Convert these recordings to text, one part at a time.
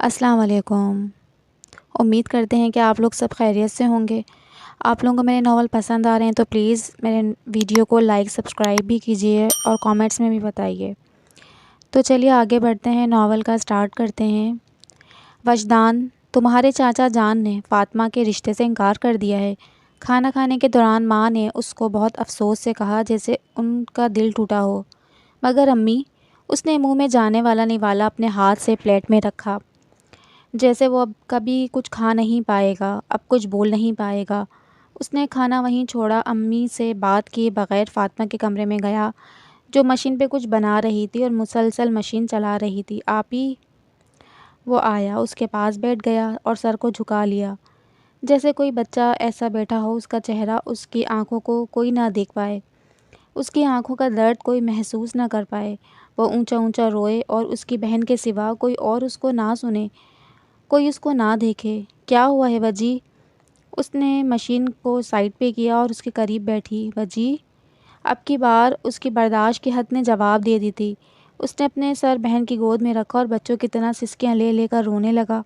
السلام علیکم۔ امید کرتے ہیں کہ آپ لوگ سب خیریت سے ہوں گے۔ آپ لوگوں کو میرے ناول پسند آ رہے ہیں تو پلیز میرے ویڈیو کو لائک سبسکرائب بھی کیجیے اور کامنٹس میں بھی بتائیے۔ تو چلیے آگے بڑھتے ہیں، ناول کا سٹارٹ کرتے ہیں۔ وجدان، تمہارے چاچا جان نے فاطمہ کے رشتے سے انکار کر دیا ہے۔ کھانا کھانے کے دوران ماں نے اس کو بہت افسوس سے کہا جیسے ان کا دل ٹوٹا ہو۔ مگر امی، اس نے منہ میں جانے والا نوالا اپنے ہاتھ سے پلیٹ میں رکھا جیسے وہ اب کبھی کچھ کھا نہیں پائے گا، اب کچھ بول نہیں پائے گا۔ اس نے کھانا وہیں چھوڑا، امی سے بات کیے بغیر فاطمہ کے کمرے میں گیا جو مشین پہ کچھ بنا رہی تھی اور مسلسل مشین چلا رہی تھی۔ آپی، وہ آیا، اس کے پاس بیٹھ گیا اور سر کو جھکا لیا جیسے کوئی بچہ ایسا بیٹھا ہو اس کا چہرہ، اس کی آنکھوں کو کوئی نہ دیکھ پائے، اس کی آنکھوں کا درد کوئی محسوس نہ کر پائے۔ وہ اونچا اونچا روئے اور اس کی بہن کے سوا کوئی اور اس کو نہ سنے، کوئی اس کو نہ دیکھے۔ کیا ہوا ہے وجی؟ اس نے مشین کو سائڈ پہ کیا اور اس کے قریب بیٹھی۔ وجی؟ اب کی بار اس کی برداشت کی حد نے جواب دے دی تھی۔ اس نے اپنے سر بہن کی گود میں رکھا اور بچوں کی طرح سسکیاں لے لے کر رونے لگا،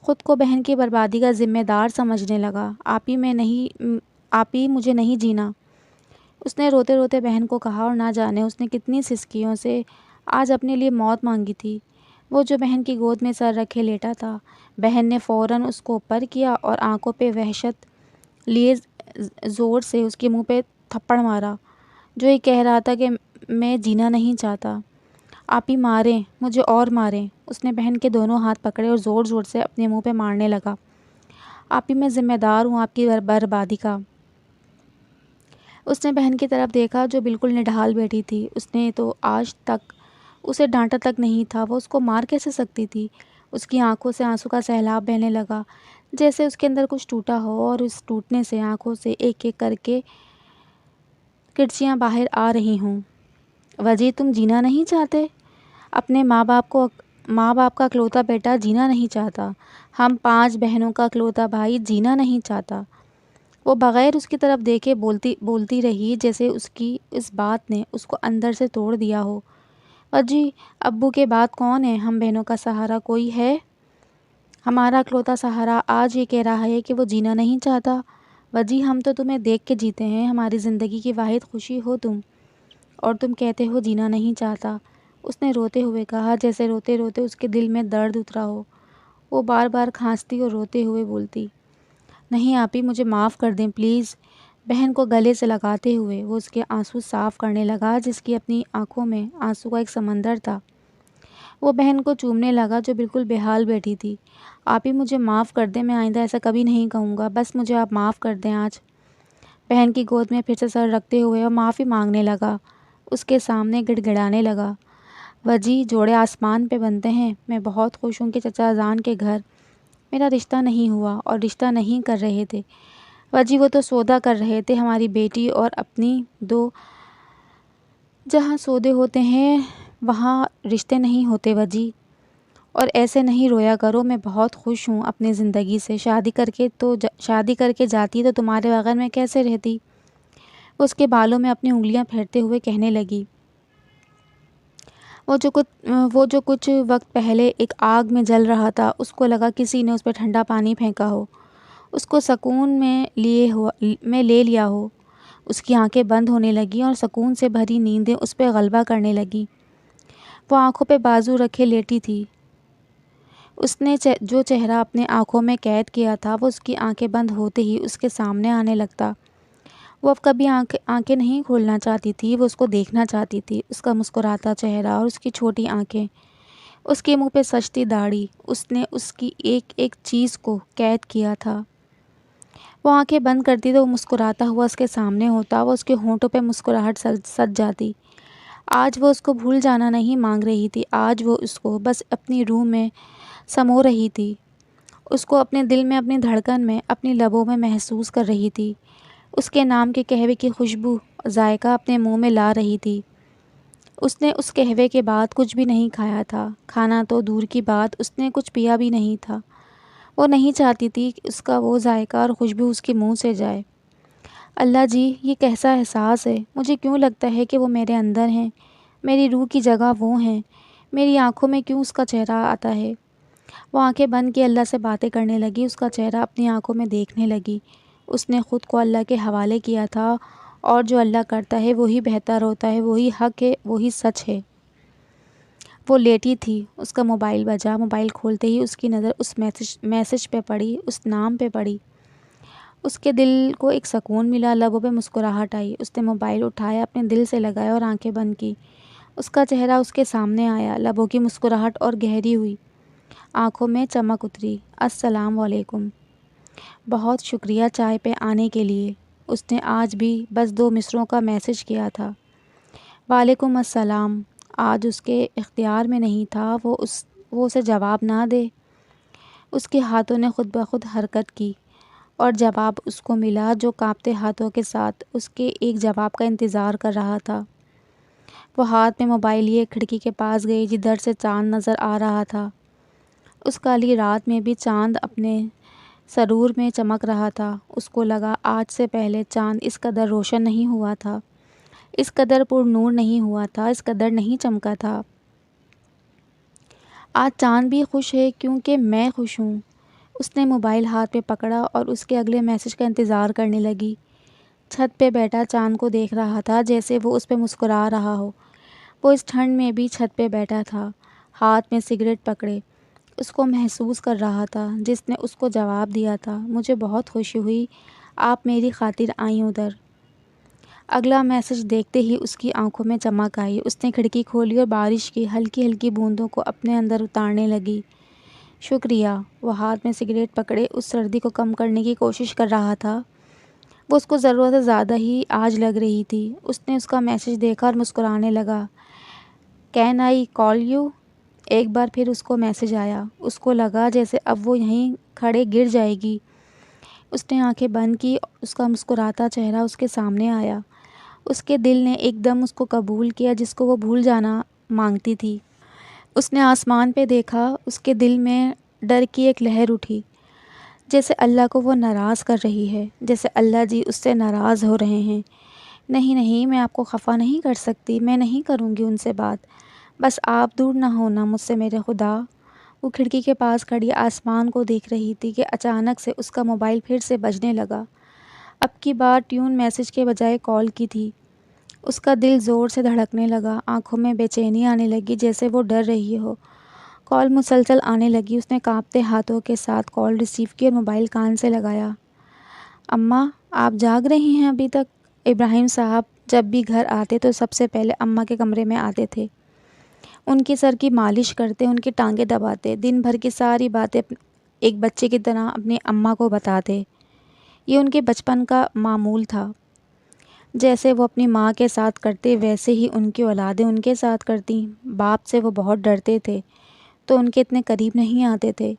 خود کو بہن کی بربادی کا ذمہ دار سمجھنے لگا۔ آپی مجھے نہیں جینا، اس نے روتے روتے بہن کو کہا، اور نہ جانے اس نے کتنی سسکیوں سے آج اپنے لیے موت مانگی تھی۔ وہ جو بہن کی گود میں سر رکھے لیٹا تھا، بہن نے فوراً اس کو اوپر کیا اور آنکھوں پہ وحشت لیے زور سے اس کے منہ پہ تھپڑ مارا جو یہ کہہ رہا تھا کہ میں جینا نہیں چاہتا۔ آپی ماریں مجھے اور ماریں، اس نے بہن کے دونوں ہاتھ پکڑے اور زور زور سے اپنے منہ پہ مارنے لگا۔ آپی میں ذمہ دار ہوں آپ کی بربادی کا۔ اس نے بہن کی طرف دیکھا جو بالکل نڈھال بیٹھی تھی۔ اس نے تو آج تک اسے ڈانٹا تک نہیں تھا، وہ اس کو مار کیسے سکتی تھی؟ اس کی آنکھوں سے آنسو کا سیلاب بہنے لگا جیسے اس کے اندر کچھ ٹوٹا ہو، اور اس ٹوٹنے سے آنکھوں سے ایک ایک کر کے کرچیاں باہر آ رہی ہوں۔ وجی تم جینا نہیں چاہتے؟ اپنے ماں باپ کا اکلوتا بیٹا جینا نہیں چاہتا، ہم 5 بہنوں کا اکلوتا بھائی جینا نہیں چاہتا۔ وہ بغیر اس کی طرف دیکھے بولتی رہی جیسے اس کی اس بات نے اس کو اندر سے توڑ دیا ہو۔ وجی ابو کے بعد کون ہے؟ ہم بہنوں کا سہارا کوئی ہے؟ ہمارا اکلوتا سہارا آج یہ کہہ رہا ہے کہ وہ جینا نہیں چاہتا۔ وجی ہم تو تمہیں دیکھ کے جیتے ہیں، ہماری زندگی کی واحد خوشی ہو تم، اور تم کہتے ہو جینا نہیں چاہتا، اس نے روتے ہوئے کہا جیسے روتے روتے اس کے دل میں درد اترا ہو۔ وہ بار بار کھانستی اور روتے ہوئے بولتی، نہیں آپی مجھے معاف کر دیں پلیز۔ بہن کو گلے سے لگاتے ہوئے وہ اس کے آنسو صاف کرنے لگا جس کی اپنی آنکھوں میں آنسو کا ایک سمندر تھا۔ وہ بہن کو چومنے لگا جو بالکل بے حال بیٹھی تھی۔ آپی مجھے معاف کر دیں، میں آئندہ ایسا کبھی نہیں کہوں گا، بس مجھے آپ معاف کر دیں آج۔ بہن کی گود میں پھر سے سر رکھتے ہوئے وہ معافی مانگنے لگا، اس کے سامنے گڑ گڑانے لگا۔ وجی جوڑے آسمان پہ بنتے ہیں، میں بہت خوش ہوں کہ چچا جان کے گھر میرا رشتہ نہیں ہوا اور رشتہ نہیں کر رہے تھے۔ وجی وہ تو سودا کر رہے تھے، ہماری بیٹی اور اپنی دو، جہاں سودے ہوتے ہیں وہاں رشتے نہیں ہوتے وجی، اور ایسے نہیں رویا کرو، میں بہت خوش ہوں اپنی زندگی سے، شادی کر کے جاتی تو تمہارے بغیر میں کیسے رہتی؟ وہ اس کے بالوں میں اپنی انگلیاں پھیرتے ہوئے کہنے لگی۔ وہ جو کچھ وقت پہلے ایک آگ میں جل رہا تھا، اس کو لگا کسی نے اس پہ ٹھنڈا پانی پھینکا ہو، اس کو سکون میں لے لیا ہو۔ اس کی آنکھیں بند ہونے لگیں اور سکون سے بھری نیندیں اس پہ غلبہ کرنے لگیں۔ وہ آنکھوں پہ بازو رکھے لیٹی تھی۔ اس نے جو چہرہ اپنے آنکھوں میں قید کیا تھا وہ اس کی آنکھیں بند ہوتے ہی اس کے سامنے آنے لگتا۔ وہ اب کبھی آنکھیں نہیں کھولنا چاہتی تھی، وہ اس کو دیکھنا چاہتی تھی، اس کا مسکراتا چہرہ اور اس کی چھوٹی آنکھیں، اس کے منہ پہ سجتی داڑھی، اس نے اس کی ایک ایک چیز کو قید کیا تھا۔ وہ آنکھیں بند کرتی تو وہ مسکراتا ہوا اس کے سامنے ہوتا، وہ اس کے ہونٹوں پہ مسکراہٹ سج جاتی۔ آج وہ اس کو بھول جانا نہیں مانگ رہی تھی، آج وہ اس کو بس اپنی روح میں سمو رہی تھی، اس کو اپنے دل میں، اپنی دھڑکن میں، اپنی لبوں میں محسوس کر رہی تھی، اس کے نام کے قہوے کی خوشبو ذائقہ اپنے منہ میں لا رہی تھی۔ اس نے اس قہوے کے بعد کچھ بھی نہیں کھایا تھا، کھانا تو دور کی بات، اس نے کچھ پیا بھی نہیں تھا۔ وہ نہیں چاہتی تھی کہ اس کا وہ ذائقہ اور خوشبو اس کے منہ سے جائے۔ اللہ جی، یہ کیسا احساس ہے؟ مجھے کیوں لگتا ہے کہ وہ میرے اندر ہیں، میری روح کی جگہ وہ ہیں، میری آنکھوں میں کیوں اس کا چہرہ آتا ہے؟ وہ آنکھیں بند کی اللہ سے باتیں کرنے لگی، اس کا چہرہ اپنی آنکھوں میں دیکھنے لگی۔ اس نے خود کو اللہ کے حوالے کیا تھا، اور جو اللہ کرتا ہے وہی بہتر ہوتا ہے، وہی حق ہے، وہی سچ ہے۔ وہ لیٹی تھی، اس کا موبائل بجا۔ موبائل کھولتے ہی اس کی نظر اس میسج پہ پڑی، اس نام پہ پڑی۔ اس کے دل کو ایک سکون ملا، لبوں پہ مسکراہٹ آئی۔ اس نے موبائل اٹھایا، اپنے دل سے لگایا اور آنکھیں بند کی۔ اس کا چہرہ اس کے سامنے آیا، لبوں کی مسکراہٹ اور گہری ہوئی، آنکھوں میں چمک اتری۔ السلام علیکم، بہت شکریہ چائے پہ آنے کے لیے۔ اس نے آج بھی بس 2 مصرعوں کا میسج کیا تھا۔ وعلیکم السلام۔ آج اس کے اختیار میں نہیں تھا وہ اسے جواب نہ دے۔ اس کے ہاتھوں نے خود بخود حرکت کی اور جواب اس کو ملا، جو کانپتے ہاتھوں کے ساتھ اس کے ایک جواب کا انتظار کر رہا تھا۔ وہ ہاتھ میں موبائل لیے کھڑکی کے پاس گئی، جدھر سے چاند نظر آ رہا تھا۔ اس کالی رات میں بھی چاند اپنے سرور میں چمک رہا تھا۔ اس کو لگا آج سے پہلے چاند اس قدر روشن نہیں ہوا تھا، اس قدر پر نور نہیں ہوا تھا، اس قدر نہیں چمکا تھا۔ آج چاند بھی خوش ہے کیونکہ میں خوش ہوں۔ اس نے موبائل ہاتھ میں پکڑا اور اس کے اگلے میسج کا انتظار کرنے لگی۔ چھت پہ بیٹھا چاند کو دیکھ رہا تھا، جیسے وہ اس پہ مسکرا رہا ہو۔ وہ اس ٹھنڈ میں بھی چھت پہ بیٹھا تھا، ہاتھ میں سگریٹ پکڑے۔ اس کو محسوس کر رہا تھا جس نے اس کو جواب دیا تھا، مجھے بہت خوشی ہوئی آپ میری خاطر آئیں ادھر۔ اگلا میسج دیکھتے ہی اس کی آنکھوں میں چمک آئی۔ اس نے کھڑکی کھولی اور بارش کی ہلکی ہلکی بوندوں کو اپنے اندر اتارنے لگی۔ شکریہ۔ وہ ہاتھ میں سگریٹ پکڑے اس سردی کو کم کرنے کی کوشش کر رہا تھا۔ وہ اس کو ضرورت سے زیادہ ہی آج لگ رہی تھی۔ اس نے اس کا میسج دیکھا اور مسکرانے لگا۔ Can I call you? ایک بار پھر اس کو میسج آیا۔ اس کو لگا جیسے اب وہ یہیں کھڑے گر جائے گی۔ اس نے آنکھیں بند کی، اس کا مسکراتا چہرہ اس کے سامنے آیا۔ اس کے دل نے ایک دم اس کو قبول کیا جس کو وہ بھول جانا مانگتی تھی۔ اس نے آسمان پہ دیکھا، اس کے دل میں ڈر کی ایک لہر اٹھی، جیسے اللہ کو وہ ناراض کر رہی ہے، جیسے اللہ جی اس سے ناراض ہو رہے ہیں۔ نہیں نہیں، میں آپ کو خفا نہیں کر سکتی، میں نہیں کروں گی ان سے بات، بس آپ دور نہ ہونا مجھ سے میرے خدا۔ وہ کھڑکی کے پاس کھڑی آسمان کو دیکھ رہی تھی کہ اچانک سے اس کا موبائل پھر سے بجنے لگا۔ اب کی بار ٹیون میسج کے بجائے کال کی تھی۔ اس کا دل زور سے دھڑکنے لگا، آنکھوں میں بے چینی آنے لگی جیسے وہ ڈر رہی ہو۔ کال مسلسل آنے لگی۔ اس نے کانپتے ہاتھوں کے ساتھ کال ریسیو کی اور موبائل کان سے لگایا۔ اماں، آپ جاگ رہی ہیں ابھی تک؟ ابراہیم صاحب جب بھی گھر آتے تو سب سے پہلے اماں کے کمرے میں آتے تھے، ان کی سر کی مالش کرتے، ان کی ٹانگیں دباتے، دن بھر کی ساری باتیں ایک بچے کی طرح اپنی اماں کو بتاتے۔ یہ ان کے بچپن کا معمول تھا۔ جیسے وہ اپنی ماں کے ساتھ کرتے ویسے ہی ان کی اولادیں ان کے ساتھ کرتیں۔ باپ سے وہ بہت ڈرتے تھے تو ان کے اتنے قریب نہیں آتے تھے،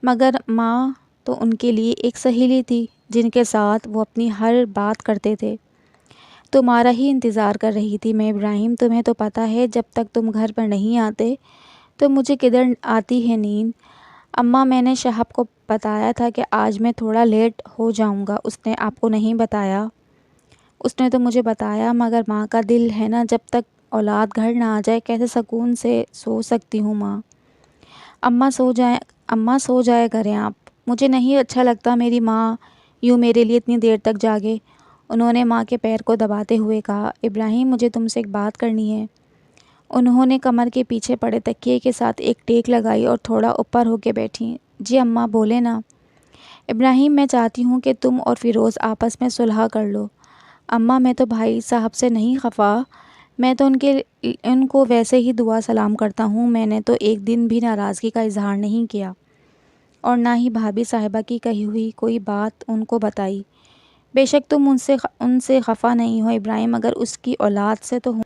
مگر ماں تو ان کے لیے ایک سہیلی تھی جن کے ساتھ وہ اپنی ہر بات کرتے تھے۔ تمہارا ہی انتظار کر رہی تھی میں ابراہیم، تمہیں تو پتہ ہے جب تک تم گھر پر نہیں آتے تو مجھے کدھر آتی ہے نیند۔ اماں، میں نے شہاب کو بتایا تھا کہ آج میں تھوڑا لیٹ ہو جاؤں گا، اس نے آپ کو نہیں بتایا؟ اس نے تو مجھے بتایا، مگر ماں کا دل ہے نا، جب تک اولاد گھر نہ آ جائے کیسے سکون سے سو سکتی ہوں ماں۔ اماں سو جائے کریں آپ، مجھے نہیں اچھا لگتا میری ماں یوں میرے لیے اتنی دیر تک جاگے۔ انہوں نے ماں کے پیر کو دباتے ہوئے کہا۔ ابراہیم، مجھے تم سے ایک بات کرنی ہے۔ انہوں نے کمر کے پیچھے پڑے تکیے کے ساتھ ایک ٹیک لگائی اور تھوڑا اوپر ہو کے بیٹھی۔ جی اماں، بولے نا۔ ابراہیم، میں چاہتی ہوں کہ تم اور فیروز آپس میں صلح کر لو۔ اماں، میں تو بھائی صاحب سے نہیں خفا، میں تو ان کو ویسے ہی دعا سلام کرتا ہوں، میں نے تو ایک دن بھی ناراضگی کا اظہار نہیں کیا اور نہ ہی بھابھی صاحبہ کی کہی ہوئی کوئی بات ان کو بتائی۔ بے شک تم ان سے خفا نہیں ہو ابراہیم، مگر اس کی اولاد سے تو ہوں۔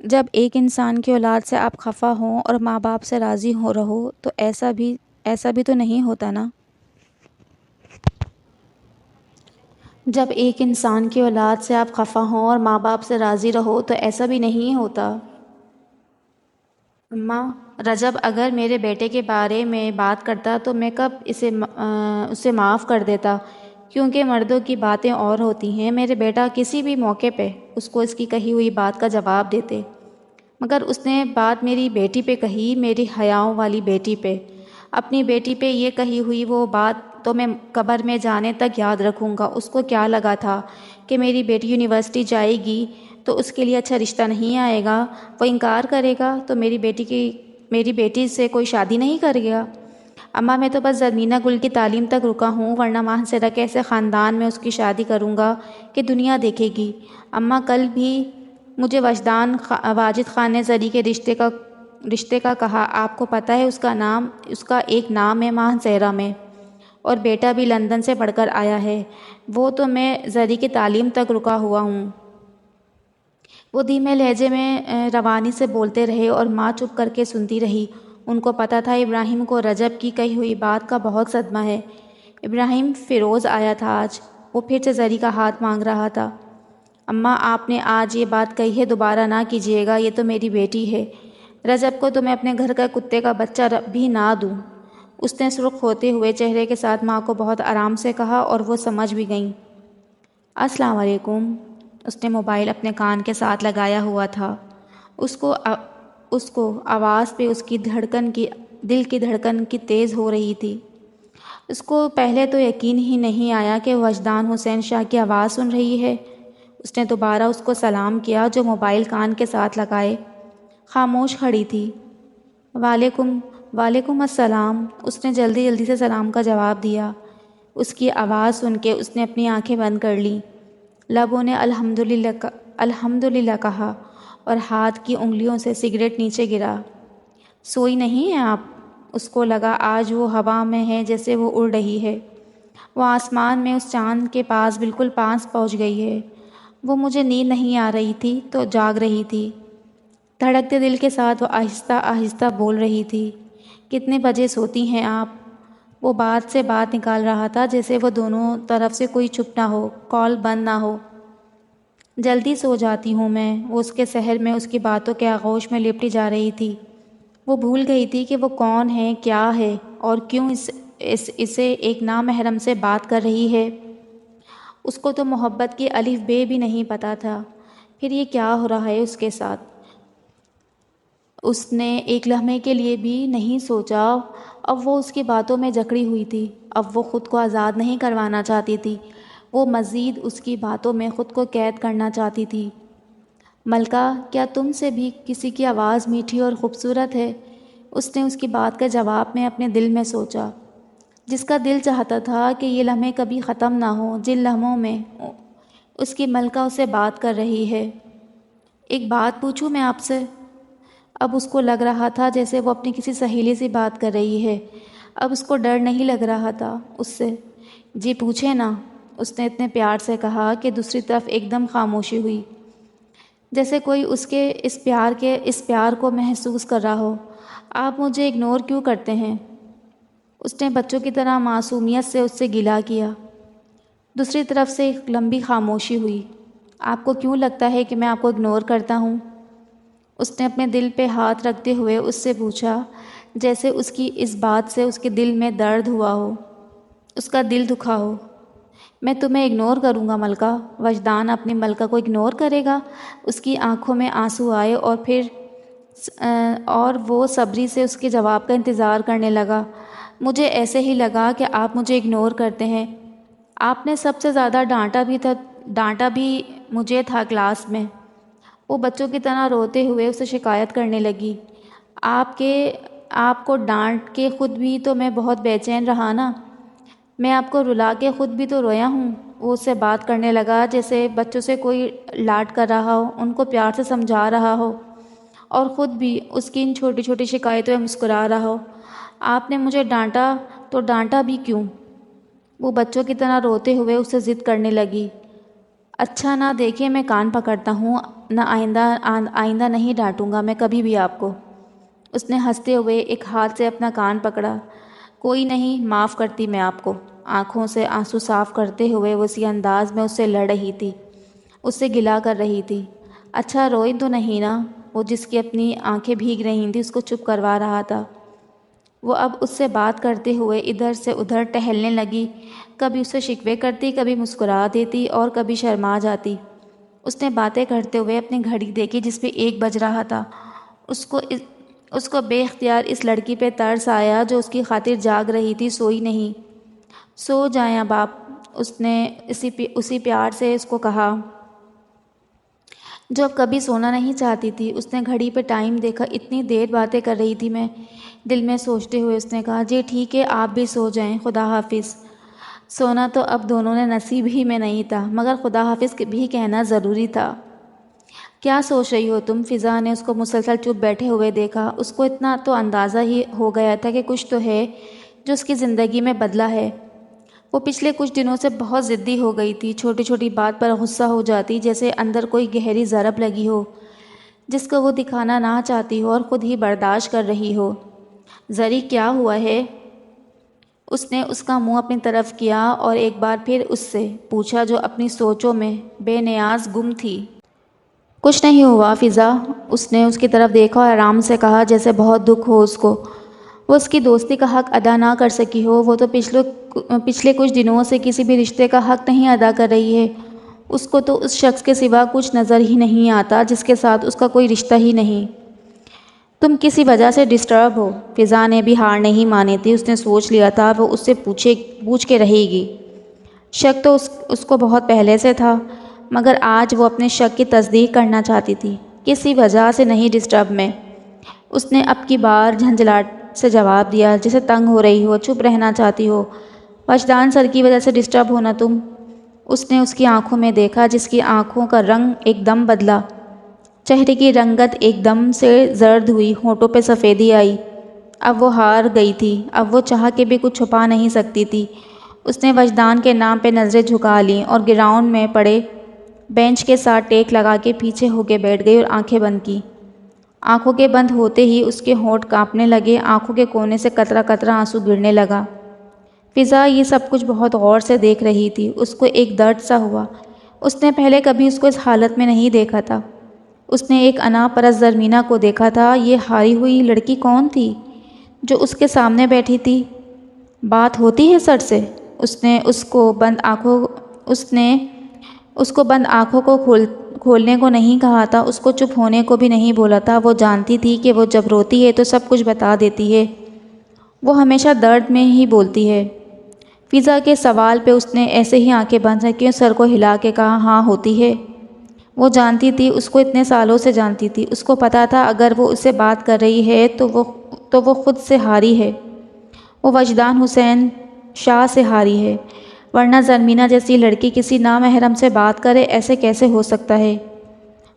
جب ایک انسان کی اولاد سے آپ خفا ہوں اور ماں باپ سے راضی ہو رہو تو ایسا بھی تو نہیں ہوتا نا۔ جب ایک انسان کی اولاد سے آپ خفا ہوں اور ماں باپ سے راضی رہو تو ایسا بھی نہیں ہوتا۔ اماں، رجب اگر میرے بیٹے کے بارے میں بات کرتا تو میں کب اسے معاف کر دیتا، کیونکہ مردوں کی باتیں اور ہوتی ہیں۔ میرے بیٹا کسی بھی موقع پہ اس کو اس کی کہی ہوئی بات کا جواب دیتے، مگر اس نے بات میری بیٹی پہ کہی، میری حیاؤں والی بیٹی پہ۔ اپنی بیٹی پہ یہ کہی ہوئی وہ بات تو میں قبر میں جانے تک یاد رکھوں گا۔ اس کو کیا لگا تھا کہ میری بیٹی یونیورسٹی جائے گی تو اس کے لیے اچھا رشتہ نہیں آئے گا، وہ انکار کرے گا تو میری بیٹی سے کوئی شادی نہیں کرے گا؟ اماں میں تو بس زرمینہ گل کی تعلیم تک رکا ہوں، ورنہ ماہنسرا کے ایسے خاندان میں اس کی شادی کروں گا کہ دنیا دیکھے گی۔ اماں کل بھی مجھے واجد خان نے زری کے رشتے کا کہا۔ آپ کو پتہ ہے اس کا ایک نام ہے ماہنسرا میں، اور بیٹا بھی لندن سے پڑھ کر آیا ہے۔ وہ تو میں زری کی تعلیم تک رکا ہوا ہوں۔ وہ دھیمے لہجے میں روانی سے بولتے رہے اور ماں چپ کر کے سنتی رہی۔ ان کو پتہ تھا ابراہیم کو رجب کی کہی ہوئی بات کا بہت صدمہ ہے۔ ابراہیم فیروز آیا تھا آج، وہ پھر سے زری کا ہاتھ مانگ رہا تھا۔ اماں آپ نے آج یہ بات کہی ہے، دوبارہ نہ کیجیے گا، یہ تو میری بیٹی ہے۔ رجب کو تو میں اپنے گھر کا کتے کا بچہ بھی نہ دوں۔ اس نے سرخ ہوتے ہوئے چہرے کے ساتھ ماں کو بہت آرام سے کہا اور وہ سمجھ بھی گئیں۔ السلام علیکم۔ اس نے موبائل اپنے کان کے ساتھ لگایا ہوا تھا۔ اس کو آواز پہ اس کی دل کی دھڑکن کی تیز ہو رہی تھی۔ اس کو پہلے تو یقین ہی نہیں آیا کہ وجدان حسین شاہ کی آواز سن رہی ہے۔ اس نے دوبارہ اس کو سلام کیا جو موبائل کان کے ساتھ لگائے خاموش کھڑی تھی۔ وعلیکم السلام۔ اس نے جلدی سے سلام کا جواب دیا۔ اس کی آواز سن کے اس نے اپنی آنکھیں بند کر لیں، لبوں نے الحمدللہ کہا اور ہاتھ کی انگلیوں سے سگریٹ نیچے گرا۔ سوئی نہیں ہیں آپ؟ اس کو لگا آج وہ ہوا میں ہے جیسے وہ اڑ رہی ہے، وہ آسمان میں اس چاند کے پاس بالکل پاس پہنچ گئی ہے۔ وہ مجھے نیند نہیں آ رہی تھی تو جاگ رہی تھی۔ دھڑکتے دل کے ساتھ وہ آہستہ آہستہ بول رہی تھی، کتنے بجے سوتی ہیں آپ؟ وہ بات سے بات نکال رہا تھا جیسے وہ دونوں طرف سے کوئی چپ نہ ہو، کال بند نہ ہو۔ جلدی سو جاتی ہوں میں۔ وہ اس کے سحر میں اس کی باتوں کے آغوش میں لپٹی جا رہی تھی۔ وہ بھول گئی تھی کہ وہ کون ہے، کیا ہے، اور کیوں اسے ایک نامحرم سے بات کر رہی ہے۔ اس کو تو محبت کی الف بے بھی نہیں پتہ تھا۔ پھر یہ کیا ہو رہا ہے اس کے ساتھ؟ اس نے ایک لمحے کے لیے بھی نہیں سوچا۔ اب وہ اس کی باتوں میں جکڑی ہوئی تھی۔ اب وہ خود کو آزاد نہیں کروانا چاہتی تھی، وہ مزید اس کی باتوں میں خود کو قید کرنا چاہتی تھی۔ ملکہ، کیا تم سے بھی کسی کی آواز میٹھی اور خوبصورت ہے؟ اس نے اس کی بات کے جواب میں اپنے دل میں سوچا، جس کا دل چاہتا تھا کہ یہ لمحے کبھی ختم نہ ہوں، جن لمحوں میں اس کی ملکہ اسے بات کر رہی ہے۔ ایک بات پوچھوں میں آپ سے؟ اب اس کو لگ رہا تھا جیسے وہ اپنی کسی سہیلی سے بات کر رہی ہے۔ اب اس کو ڈر نہیں لگ رہا تھا اس سے۔ جی پوچھیں نا، اس نے اتنے پیار سے کہا کہ دوسری طرف ایک دم خاموشی ہوئی، جیسے کوئی اس کے اس پیار کو محسوس کر رہا ہو۔ آپ مجھے اگنور کیوں کرتے ہیں؟ اس نے بچوں کی طرح معصومیت سے اس سے گلہ کیا۔ دوسری طرف سے ایک لمبی خاموشی ہوئی۔ آپ کو کیوں لگتا ہے کہ میں آپ کو اگنور کرتا ہوں؟ اس نے اپنے دل پہ ہاتھ رکھتے ہوئے اس سے پوچھا، جیسے اس کی اس بات سے اس کے دل میں درد ہوا ہو، اس کا دل دکھا ہو۔ میں تمہیں اگنور کروں گا ملکہ؟ وجدان اپنی ملکہ کو اگنور کرے گا؟ اس کی آنکھوں میں آنسو آئے اور وہ صبری سے اس کے جواب کا انتظار کرنے لگا۔ مجھے ایسے ہی لگا کہ آپ مجھے اگنور کرتے ہیں۔ آپ نے سب سے زیادہ ڈانٹا بھی مجھے تھا کلاس میں۔ وہ بچوں کی طرح روتے ہوئے اسے شکایت کرنے لگی۔ آپ کو ڈانٹ کے خود بھی تو میں بہت بے چین رہا نا، میں آپ کو رلا کے خود بھی تو رویا ہوں۔ وہ اس سے بات کرنے لگا جیسے بچوں سے کوئی لاڈ کر رہا ہو، ان کو پیار سے سمجھا رہا ہو اور خود بھی اس کی ان چھوٹی چھوٹی شکایتوں میں مسکرا رہا ہو۔ آپ نے مجھے ڈانٹا تو ڈانٹا بھی کیوں؟ وہ بچوں کی طرح روتے ہوئے اسے ضد کرنے لگی۔ اچھا نہ دیکھیں میں کان پکڑتا ہوں، نہ آئندہ نہیں ڈانٹوں گا میں کبھی بھی آپ کو۔ اس نے ہنستے ہوئے ایک ہاتھ سے اپنا کان پکڑا۔ کوئی نہیں، معاف کرتی میں آپ کو۔ آنکھوں سے آنسو صاف کرتے ہوئے وہ اسی انداز میں اس سے لڑ رہی تھی، اس سے گلہ کر رہی تھی۔ اچھا روئی تو نہیں نا؟ وہ جس کی اپنی آنکھیں بھیگ رہی تھیں اس کو چپ کروا رہا تھا۔ وہ اب اس سے بات کرتے ہوئے ادھر سے ادھر ٹہلنے لگی، کبھی اسے شکوے کرتی، کبھی مسکرا دیتی اور کبھی شرما جاتی۔ اس نے باتیں کرتے ہوئے اپنی گھڑی دیکھی جس پہ 1 بج رہا تھا۔ اس کو بے اختیار اس لڑکی پہ ترس آیا جو اس کی خاطر جاگ رہی تھی، سوئی نہیں۔ سو جائیں اب آپ، اس نے اسی پیار سے اس کو کہا جو اب کبھی سونا نہیں چاہتی تھی۔ اس نے گھڑی پہ ٹائم دیکھا، اتنی دیر باتیں کر رہی تھی میں، دل میں سوچتے ہوئے اس نے کہا جی ٹھیک ہے آپ بھی سو جائیں، خدا حافظ۔ سونا تو اب دونوں نے نصیب ہی میں نہیں تھا، مگر خدا حافظ بھی کہنا ضروری تھا۔ کیا سوچ رہی ہو تم؟ فضا نے اس کو مسلسل چپ بیٹھے ہوئے دیکھا۔ اس کو اتنا تو اندازہ ہی ہو گیا تھا کہ کچھ تو ہے جو اس کی زندگی میں بدلا ہے۔ وہ پچھلے کچھ دنوں سے بہت ضدی ہو گئی تھی، چھوٹی چھوٹی بات پر غصہ ہو جاتی، جیسے اندر کوئی گہری ضرب لگی ہو جس کو وہ دکھانا نہ چاہتی ہو اور خود ہی برداشت کر رہی ہو۔ زری کیا ہوا ہے؟ اس نے اس کا منہ اپنی طرف کیا اور ایک بار پھر اس سے پوچھا جو اپنی سوچوں میں بے نیاز گم تھی۔ کچھ نہیں ہوا فضا، اس نے اس کی طرف دیکھا اور آرام سے کہا جیسے بہت دکھ ہو اس کو، وہ اس کی دوستی کا حق ادا نہ کر سکی ہو۔ وہ تو پچھلے کچھ دنوں سے کسی بھی رشتے کا حق نہیں ادا کر رہی ہے۔ اس کو تو اس شخص کے سوا کچھ نظر ہی نہیں آتا جس کے ساتھ اس کا کوئی رشتہ ہی نہیں۔ تم کسی وجہ سے ڈسٹرب ہو۔ فضا نے بھی ہار نہیں مانی تھی، اس نے سوچ لیا تھا وہ اس سے پوچھ کے رہے گی۔ شک تو اس کو بہت پہلے سے تھا، مگر آج وہ اپنے شک کی تصدیق کرنا چاہتی تھی۔ کسی وجہ سے نہیں ڈسٹرب میں، اس نے اب کی بار جھنجھلاہٹ سے جواب دیا جیسے تنگ ہو رہی ہو، چپ رہنا چاہتی ہو۔ وجدان سر کی وجہ سے ڈسٹرب ہونا تم؟ اس نے اس کی آنکھوں میں دیکھا جس کی آنکھوں کا رنگ ایک دم بدلا، چہرے کی رنگت ایک دم سے زرد ہوئی، ہونٹوں پہ سفیدی آئی۔ اب وہ ہار گئی تھی، اب وہ چاہ کے بھی کچھ چھپا نہیں سکتی تھی۔ اس نے وجدان کے نام پہ نظریں جھکا لیں اور گراؤنڈ میں پڑے بینچ کے ساتھ ٹیک لگا کے پیچھے ہو کے بیٹھ گئی اور آنکھیں بند کی۔ آنکھوں کے بند ہوتے ہی اس کے ہونٹ کانپنے لگے، آنکھوں کے کونے سے قطرہ قطرہ آنسو گرنے لگا۔ فضا یہ سب کچھ بہت غور سے دیکھ رہی تھی، اس کو ایک درد سا ہوا۔ اس نے پہلے کبھی اس کو اس حالت میں نہیں دیکھا تھا۔ اس نے ایک انا پرست زرمینہ کو دیکھا تھا۔ یہ ہاری ہوئی لڑکی کون تھی جو اس کے سامنے بیٹھی تھی؟ بات ہوتی ہے سر سے؟ اس نے اس کو بند آنکھوں کو کھولنے کو نہیں کہا تھا، اس کو چپ ہونے کو بھی نہیں بولا تھا۔ وہ جانتی تھی کہ وہ جب روتی ہے تو سب کچھ بتا دیتی ہے، وہ ہمیشہ درد میں ہی بولتی ہے۔ فضا کے سوال پہ اس نے ایسے ہی آنکھیں بند رکھیں، سر کو ہلا کے کہا ہاں ہوتی ہے۔ وہ جانتی تھی، اس کو اتنے سالوں سے جانتی تھی، اس کو پتا تھا اگر وہ اس سے بات کر رہی ہے تو وہ خود سے ہاری ہے، وہ وجدان حسین شاہ سے ہاری ہے، ورنہ زرمینہ جیسی لڑکی کسی نامحرم سے بات کرے ایسے کیسے ہو سکتا ہے؟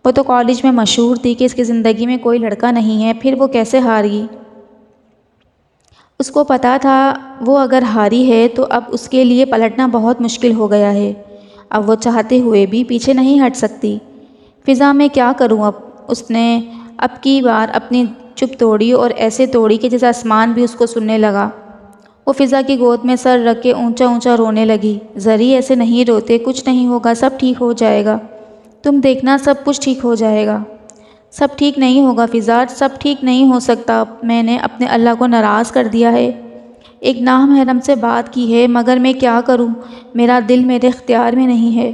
وہ تو کالج میں مشہور تھی کہ اس کی زندگی میں کوئی لڑکا نہیں ہے، پھر وہ کیسے ہار گئی؟ اس کو پتا تھا وہ اگر ہاری ہے تو اب اس کے لیے پلٹنا بہت مشکل ہو گیا ہے، اب وہ چاہتے ہوئے بھی پیچھے نہیں ہٹ سکتی۔ فضا میں کیا کروں اب؟ اس نے اب کی بار اپنی چپ توڑی اور ایسے توڑی کہ جیسے آسمان بھی اس کو سننے لگا۔ وہ فضا کی گود میں سر رکھ کے اونچا اونچا رونے لگی۔ زری ایسے نہیں روتے، کچھ نہیں ہوگا، سب ٹھیک ہو جائے گا، تم دیکھنا سب کچھ ٹھیک ہو جائے گا۔ سب ٹھیک نہیں ہوگا فضا، سب ٹھیک نہیں ہو سکتا، میں نے اپنے اللہ کو ناراض کر دیا ہے، ایک نامحرم سے بات کی ہے، مگر میں کیا کروں، میرا دل میرے اختیار میں نہیں ہے،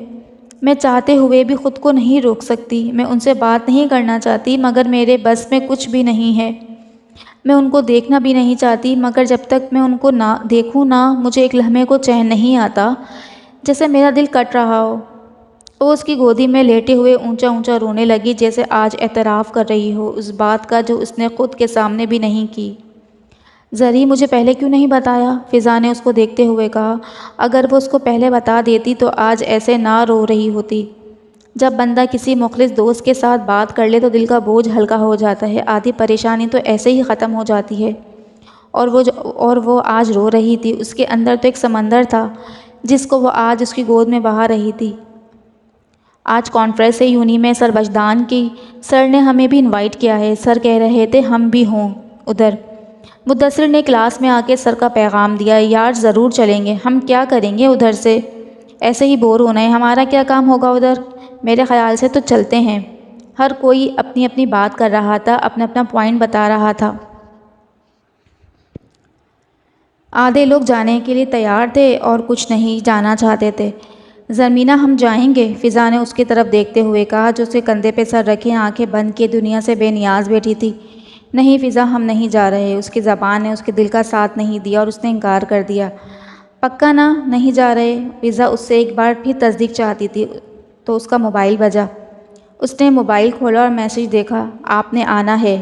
میں چاہتے ہوئے بھی خود کو نہیں روک سکتی، میں ان سے بات نہیں کرنا چاہتی مگر میرے بس میں کچھ بھی نہیں ہے، میں ان کو دیکھنا بھی نہیں چاہتی مگر جب تک میں ان کو نہ دیکھوں نہ مجھے ایک لمحے کو چین نہیں آتا، جیسے میرا دل کٹ رہا ہو۔ وہ اس کی گودی میں لیٹے ہوئے اونچا اونچا رونے لگی جیسے آج اعتراف کر رہی ہو اس بات کا جو اس نے خود کے سامنے بھی نہیں کی۔ زری مجھے پہلے کیوں نہیں بتایا؟ فضا نے اس کو دیکھتے ہوئے کہا۔ اگر وہ اس کو پہلے بتا دیتی تو آج ایسے نہ رو رہی ہوتی۔ جب بندہ کسی مخلص دوست کے ساتھ بات کر لے تو دل کا بوجھ ہلکا ہو جاتا ہے، آدھی پریشانی تو ایسے ہی ختم ہو جاتی ہے۔ اور وہ آج رو رہی تھی، اس کے اندر تو ایک سمندر تھا جس کو وہ آج اس کی گود میں بہا رہی تھی۔ آج کانفرنس ہے یونی میں، سر وجدان کی سر نے ہمیں بھی انوائٹ کیا ہے، سر کہہ رہے تھے ہم بھی ہوں ادھر۔ مدثر نے کلاس میں آ کے سر کا پیغام دیا، یار ضرور چلیں گے، ہم کیا کریں گے ادھر سے، ایسے ہی بور ہونا ہے، ہمارا کیا کام ہوگا ادھر، میرے خیال سے تو چلتے ہیں۔ ہر کوئی اپنی اپنی بات کر رہا تھا، اپنا اپنا پوائنٹ بتا رہا تھا۔ آدھے لوگ جانے کے لیے تیار تھے اور کچھ نہیں جانا چاہتے تھے۔ زرمینہ ہم جائیں گے، فضا نے اس کی طرف دیکھتے ہوئے کہا جو اسے کندھے پہ سر رکھے آنکھیں بند کیے دنیا سے بے نیاز بیٹھی تھی۔ نہیں فضا، ہم نہیں جا رہے۔ اس کی زبان نے اس کے دل کا ساتھ نہیں دیا اور اس نے انکار کر دیا۔ پکا نا نہیں جا رہے؟ فضا اس سے ایک بار پھر تصدیق چاہتی تھی تو اس کا موبائل بجا۔ اس نے موبائل کھولا اور میسج دیکھا، آپ نے آنا ہے۔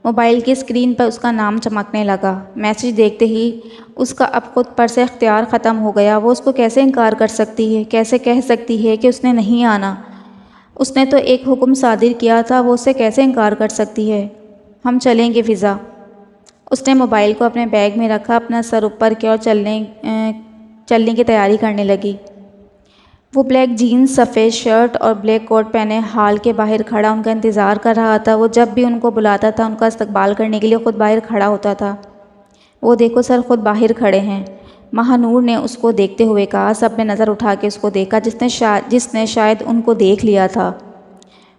موبائل کی اسکرین پر اس کا نام چمکنے لگا۔ میسج دیکھتے ہی اس کا اب خود پر سے اختیار ختم ہو گیا۔ وہ اس کو کیسے انکار کر سکتی ہے؟ کیسے کہہ سکتی ہے کہ اس نے نہیں آنا؟ اس نے تو ایک حکم صادر کیا تھا، وہ اسے کیسے انکار کر سکتی ہے؟ ہم چلیں گے فضا۔ اس نے موبائل کو اپنے بیگ میں رکھا، اپنا سر اوپر کیا اور چلنے کی تیاری کرنے لگی۔ وہ بلیک جینز، سفید شرٹ اور بلیک کوٹ پہنے ہال کے باہر کھڑا ان کا انتظار کر رہا تھا۔ وہ جب بھی ان کو بلاتا تھا ان کا استقبال کرنے کے لیے خود باہر کھڑا ہوتا تھا۔ وہ دیکھو سر، خود باہر کھڑے ہیں، مہانور نے اس کو دیکھتے ہوئے کہا۔ سب نے نظر اٹھا کے اس کو دیکھا، جس نے شاید ان کو دیکھ لیا تھا۔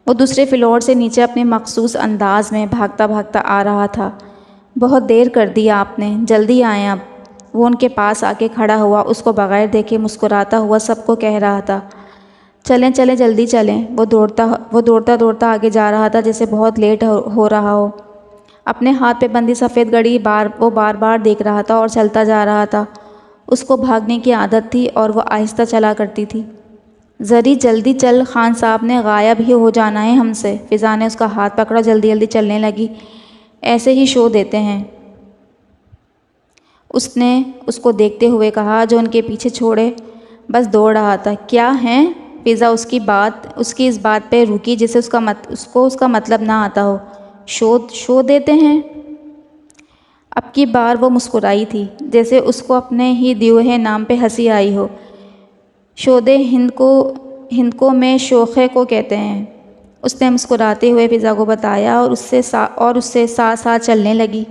وہ دوسرے فلور سے نیچے اپنے مخصوص انداز میں بھاگتا بھاگتا آ رہا تھا۔ بہت دیر کر دی آپ نے، جلدی آئیں اب۔ وہ ان کے پاس آ کے کھڑا ہوا، اس کو بغیر دیکھے مسکراتا ہوا سب کو کہہ رہا تھا، چلیں چلیں جلدی چلیں۔ وہ دوڑتا آگے جا رہا تھا جیسے بہت لیٹ ہو رہا ہو۔ اپنے ہاتھ پہ بندھی سفید گھڑی وہ بار بار دیکھ رہا تھا اور چلتا جا رہا تھا۔ اس کو بھاگنے کی عادت تھی اور وہ آہستہ چلا کرتی تھی۔ ذری جلدی چل، خان صاحب نے غائب ہی ہو جانا ہے ہم سے۔ فضا نے اس کا ہاتھ پکڑا، جلدی جلدی چلنے لگی۔ ایسے ہی شو دیتے ہیں، اس نے اس کو دیکھتے ہوئے کہا جو ان کے پیچھے چھوڑے بس دوڑ رہا تھا۔ کیا ہیں؟ فضا اس کی اس بات پہ رکی جسے اس کا مطلب نہ آتا ہو۔ شو دیتے ہیں؟ اب کی بار وہ مسکرائی تھی جیسے اس کو اپنے ہی دیے ہوئے نام پہ ہنسی آئی ہو۔ شودے ہندکوں میں شوخے کو کہتے ہیں، اس نے مسکراتے ہوئے فضا کو بتایا اور اس سے ساتھ ساتھ چلنے لگی۔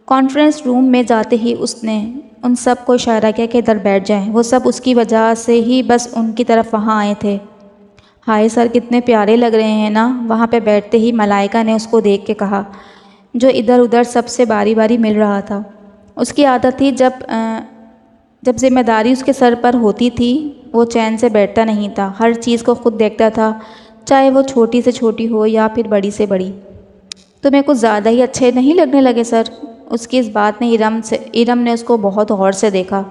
کانفرنس روم میں جاتے ہی اس نے ان سب کو اشارہ کیا کہ ادھر بیٹھ جائیں۔ وہ سب اس کی وجہ سے ہی بس ان کی طرف وہاں آئے تھے۔ ہائے سر، کتنے پیارے لگ رہے ہیں نا؟ وہاں پہ بیٹھتے ہی ملائکہ نے اس کو دیکھ کے کہا، جو ادھر ادھر سب سے باری باری مل رہا تھا۔ اس کی عادت تھی جب ذمہ داری اس کے سر پر ہوتی تھی وہ چین سے بیٹھتا نہیں تھا، ہر چیز کو خود دیکھتا تھا، چاہے وہ چھوٹی سے چھوٹی ہو یا پھر بڑی سے بڑی۔ تمہیں کچھ زیادہ ہی اچھے نہیں لگنے لگے سر؟ اس کی اس بات نے ارم نے اس کو بہت غور سے دیکھا۔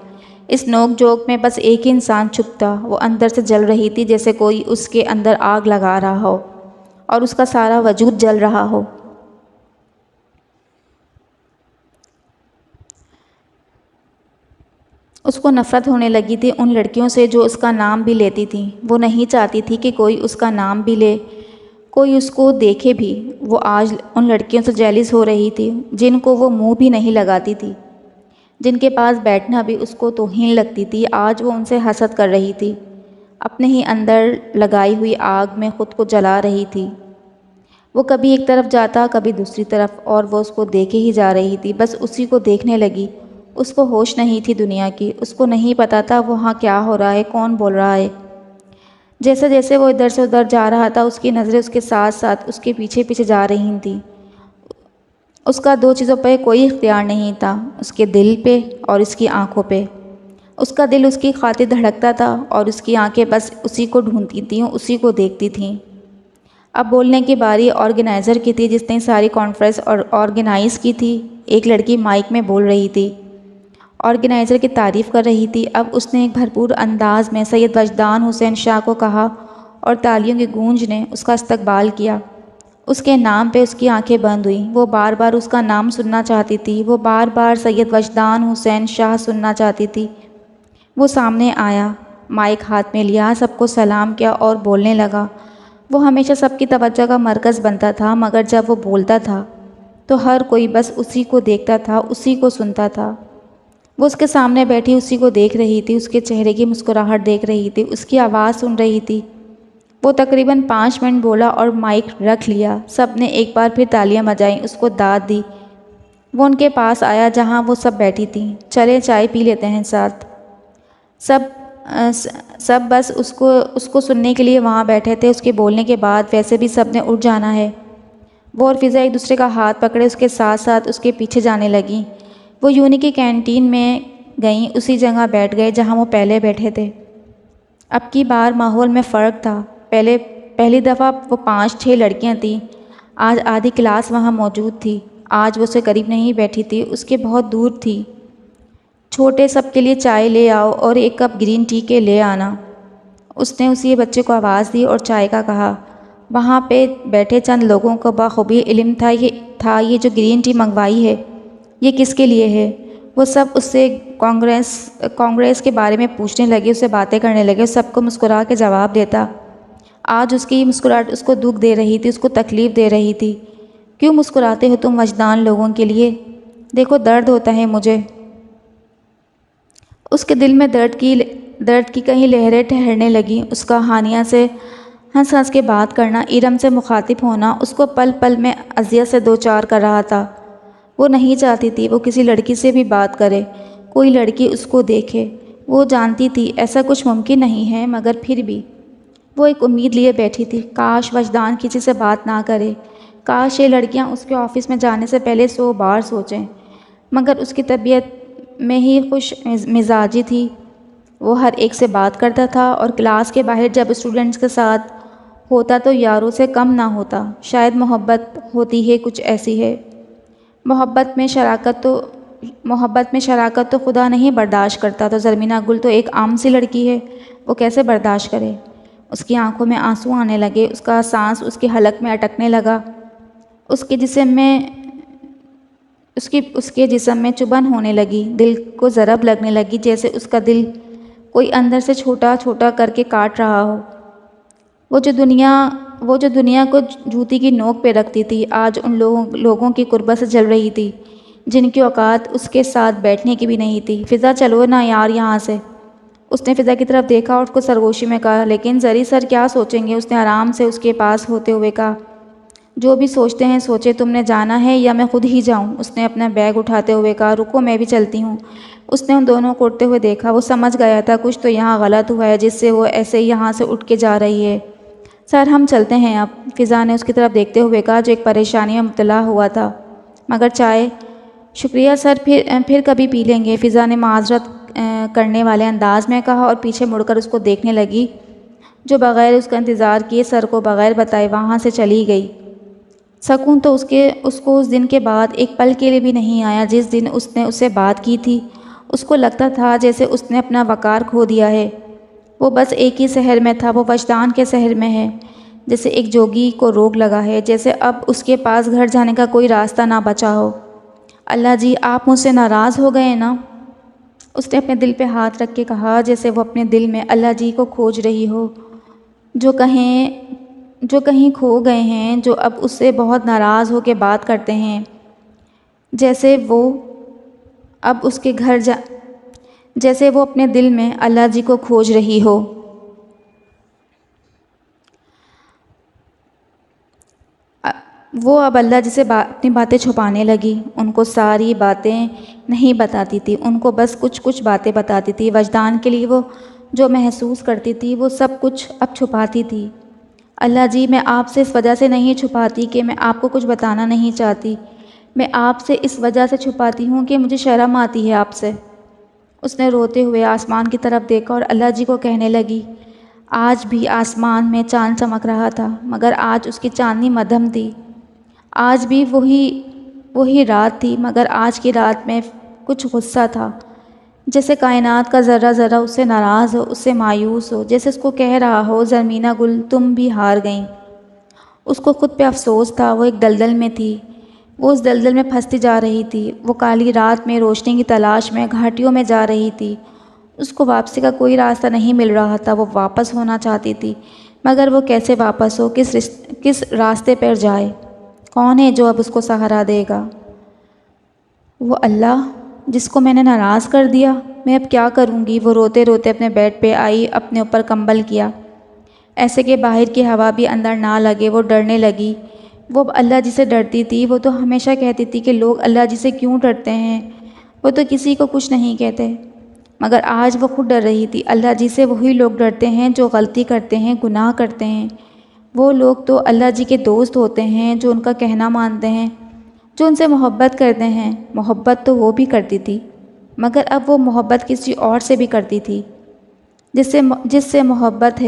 اس نوک جھوک میں بس ایک ہی انسان چپ تھا، وہ اندر سے جل رہی تھی جیسے کوئی اس کے اندر آگ لگا رہا ہو اور اس کا سارا وجود جل رہا ہو۔ اس کو نفرت ہونے لگی تھی ان لڑکیوں سے جو اس کا نام بھی لیتی تھیں۔ وہ نہیں چاہتی تھی کہ کوئی اس کا نام بھی لے، کوئی اس کو دیکھے بھی۔ وہ آج ان لڑکیوں سے جیلس ہو رہی تھی جن کو وہ منہ بھی نہیں لگاتی تھی، جن کے پاس بیٹھنا بھی اس کو توہین لگتی تھی۔ آج وہ ان سے حسد کر رہی تھی، اپنے ہی اندر لگائی ہوئی آگ میں خود کو جلا رہی تھی۔ وہ کبھی ایک طرف جاتا کبھی دوسری طرف اور وہ اس کو دیکھے ہی جا رہی تھی، بس اسی کو دیکھنے لگی۔ اس کو ہوش نہیں تھی دنیا کی، اس کو نہیں پتا تھا وہاں کیا ہو رہا ہے، کون بول رہا ہے۔ جیسے جیسے وہ ادھر سے ادھر جا رہا تھا اس کی نظریں اس کے ساتھ ساتھ اس کے پیچھے پیچھے جا رہی تھیں۔ اس کا دو چیزوں پہ کوئی اختیار نہیں تھا، اس کے دل پہ اور اس کی آنکھوں پہ۔ اس کا دل اس کی خاطر دھڑکتا تھا اور اس کی آنکھیں بس اسی کو ڈھونڈتی تھیں، اسی کو دیکھتی تھیں۔ اب بولنے کی باری آرگنائزر کی تھی جس نے ساری کانفرنس آرگنائز کی تھی۔ ایک لڑکی مائک میں بول رہی تھی، آرگنائزر کی تعریف کر رہی تھی۔ اب اس نے ایک بھرپور انداز میں سید وجدان حسین شاہ کو کہا اور تالیوں کی گونج نے اس کا استقبال کیا۔ اس کے نام پہ اس کی آنکھیں بند ہوئیں۔ وہ بار بار اس کا نام سننا چاہتی تھی، وہ بار بار سید وجدان حسین شاہ سننا چاہتی تھی۔ وہ سامنے آیا، مائک ہاتھ میں لیا، سب کو سلام کیا اور بولنے لگا۔ وہ ہمیشہ سب کی توجہ کا مرکز بنتا تھا، مگر جب وہ بولتا تھا تو ہر کوئی بس اسی کو دیکھتا تھا، اسی کو سنتا تھا۔ وہ اس کے سامنے بیٹھی اسی کو دیکھ رہی تھی، اس کے چہرے کی مسکراہٹ دیکھ رہی تھی، اس کی آواز سن رہی تھی۔ وہ تقریباً 5 منٹ بولا اور مائک رکھ لیا۔ سب نے ایک بار پھر تالیاں بجائیں، اس کو داد دی۔ وہ ان کے پاس آیا جہاں وہ سب بیٹھی تھیں۔ چلیں چائے پی لیتے ہیں ساتھ۔ سب بس اس کو سننے کے لیے وہاں بیٹھے تھے۔ اس کے بولنے کے بعد ویسے بھی سب نے اٹھ جانا ہے۔ وہ اور فضا ایک دوسرے کا ہاتھ پکڑے اس کے ساتھ ساتھ اس کے پیچھے جانے لگیں۔ وہ یونی کی کینٹین میں گئیں، اسی جگہ بیٹھ گئے جہاں وہ پہلے بیٹھے تھے۔ اب کی بار ماحول میں فرق تھا۔ پہلی دفعہ وہ 5-6 لڑکیاں تھیں، آج آدھی کلاس وہاں موجود تھی، آج وہ اس سے قریب نہیں بیٹھی تھی، اس کے بہت دور تھی۔ چھوٹے سب کے لیے چائے لے آؤ اور ایک کپ گرین ٹی کے لے آنا۔ اس نے اسی بچے کو آواز دی اور چائے کا کہا۔ وہاں پہ بیٹھے چند لوگوں کو بخوبی علم تھا یہ جو گرین ٹی منگوائی ہے یہ کس کے لیے ہے۔ وہ سب اس سے کانگریس کے بارے میں پوچھنے لگے، اس سے باتیں کرنے لگے، سب کو مسکرا کے جواب دیتا۔ آج اس کی مسکراہٹ اس کو دکھ دے رہی تھی، اس کو تکلیف دے رہی تھی۔ کیوں مسکراتے ہو تم وجدان لوگوں کے لیے؟ دیکھو درد ہوتا ہے مجھے۔ اس کے دل میں درد کی کہیں لہریں ٹھہرنے لگیں۔ اس کا ہانیہ سے ہنس ہنس کے بات کرنا، ارم سے مخاطب ہونا اس کو پل پل میں اذیت سے دوچار کر رہا تھا۔ وہ نہیں چاہتی تھی وہ کسی لڑکی سے بھی بات کرے، کوئی لڑکی اس کو دیکھے۔ وہ جانتی تھی ایسا کچھ ممکن نہیں ہے، مگر پھر بھی وہ ایک امید لیے بیٹھی تھی۔ کاش وجدان کسی سے بات نہ کرے، کاش یہ لڑکیاں اس کے آفس میں جانے سے پہلے 100 بار سوچیں، مگر اس کی طبیعت میں ہی خوش مزاجی تھی۔ وہ ہر ایک سے بات کرتا تھا اور کلاس کے باہر جب اسٹوڈنٹس کے ساتھ ہوتا تو یاروں سے کم نہ ہوتا۔ شاید محبت ہوتی ہے کچھ ایسی ہے۔ محبت میں شراکت تو خدا نہیں برداشت کرتا، تو زرمینہ گل تو ایک عام سی لڑکی ہے، وہ کیسے برداشت کرے؟ اس کی آنکھوں میں آنسو آنے لگے، اس کا سانس اس کے حلق میں اٹکنے لگا، اس کے جسم میں چبھن ہونے لگی، دل کو ضرب لگنے لگی، جیسے اس کا دل کوئی اندر سے چھوٹا چھوٹا کر کے کاٹ رہا ہو۔ وہ جو دنیا کو جوتی کی نوک پہ رکھتی تھی، آج ان لوگوں کی قربت سے جل رہی تھی جن کی اوقات اس کے ساتھ بیٹھنے کی بھی نہیں تھی۔ فضا چلو نا یار یہاں سے۔ اس نے فضا کی طرف دیکھا اور اس کو سرگوشی میں کہا، لیکن زری سر کیا سوچیں گے؟ اس نے آرام سے اس کے پاس ہوتے ہوئے کہا، جو بھی سوچتے ہیں سوچے، تم نے جانا ہے یا میں خود ہی جاؤں؟ اس نے اپنا بیگ اٹھاتے ہوئے کہا، رکو میں بھی چلتی ہوں۔ اس نے ان دونوں کو اٹھتے ہوئے دیکھا، وہ سمجھ گیا تھا کچھ تو یہاں غلط ہوا ہے جس سے وہ ایسے ہی یہاں سے اٹھ کے جا رہی ہے۔ سر ہم چلتے ہیں اب، فضا نے اس کی طرف دیکھتے ہوئے کہا جو ایک پریشانی میں مبتلا ہوا تھا۔ مگر چائے؟ شکریہ سر، پھر کبھی پی لیں گے، فضا نے معذرت کرنے والے انداز میں کہا اور پیچھے مڑ کر اس کو دیکھنے لگی جو بغیر اس کا انتظار کیے سر کو بغیر بتائے وہاں سے چلی گئی۔ سکون تو اس کو اس دن کے بعد ایک پل کے لیے بھی نہیں آیا جس دن اس نے اس سے بات کی تھی۔ اس کو لگتا تھا جیسے اس نے اپنا وقار کھو دیا ہے۔ وہ بس ایک ہی شہر میں تھا، وہ وجدان کے شہر میں ہے، جیسے ایک جوگی کو روگ لگا ہے، جیسے اب اس کے پاس گھر جانے کا کوئی راستہ نہ بچا ہو۔ اللہ جی آپ مجھ سے ناراض ہو گئے نا؟ اس نے اپنے دل پہ ہاتھ رکھ کے کہا، جیسے وہ اپنے دل میں اللہ جی کو کھوج رہی ہو، جو کہیں کھو گئے ہیں، جو اب اس سے بہت ناراض ہو کے بات کرتے ہیں، جیسے وہ اپنے دل میں اللہ جی کو کھوج رہی ہو۔ وہ اب اللہ جی سے اپنی باتیں چھپانے لگی، ان کو ساری باتیں نہیں بتاتی تھی، ان کو بس کچھ باتیں بتاتی تھی۔ وجدان کے لیے وہ جو محسوس کرتی تھی وہ سب کچھ اب چھپاتی تھی۔ اللہ جی میں آپ سے اس وجہ سے نہیں چھپاتی کہ میں آپ کو کچھ بتانا نہیں چاہتی، میں آپ سے اس وجہ سے چھپاتی ہوں کہ مجھے شرم آتی ہے آپ سے۔ اس نے روتے ہوئے آسمان کی طرف دیکھا اور اللہ جی کو کہنے لگی۔ آج بھی آسمان میں چاند چمک رہا تھا، مگر آج اس کی چاندنی مدھم تھی۔ آج بھی وہی رات تھی، مگر آج کی رات میں کچھ غصہ تھا، جیسے کائنات کا ذرہ ذرہ اس سے ناراض ہو، اس سے مایوس ہو، جیسے اس کو کہہ رہا ہو زرمینہ گل تم بھی ہار گئیں۔ اس کو خود پہ افسوس تھا، وہ ایک دلدل میں تھی، وہ اس دلدل میں پھنستی جا رہی تھی، وہ کالی رات میں روشنی کی تلاش میں گھاٹیوں میں جا رہی تھی۔ اس کو واپسی کا کوئی راستہ نہیں مل رہا تھا، وہ واپس ہونا چاہتی تھی، مگر وہ کیسے واپس ہو، کس راستے پر جائے؟ کون ہے جو اب اس کو سہارا دے گا؟ وہ اللہ جس کو میں نے ناراض کر دیا، میں اب کیا کروں گی؟ وہ روتے روتے اپنے بیڈ پہ آئی، اپنے اوپر کمبل کیا، ایسے کہ باہر کی ہوا بھی اندر نہ لگے۔ وہ ڈرنے لگی، وہ اللہ جی سے ڈرتی تھی۔ وہ تو ہمیشہ کہتی تھی کہ لوگ اللہ جی سے کیوں ڈرتے ہیں، وہ تو کسی کو کچھ نہیں کہتے، مگر آج وہ خود ڈر رہی تھی۔ اللہ جی سے وہی لوگ ڈرتے ہیں جو غلطی کرتے ہیں، گناہ کرتے ہیں۔ وہ لوگ تو اللہ جی کے دوست ہوتے ہیں جو ان کا کہنا مانتے ہیں، جو ان سے محبت کرتے ہیں۔ محبت تو وہ بھی کرتی تھی، مگر اب وہ محبت کسی اور سے بھی کرتی تھی، جس سے محبت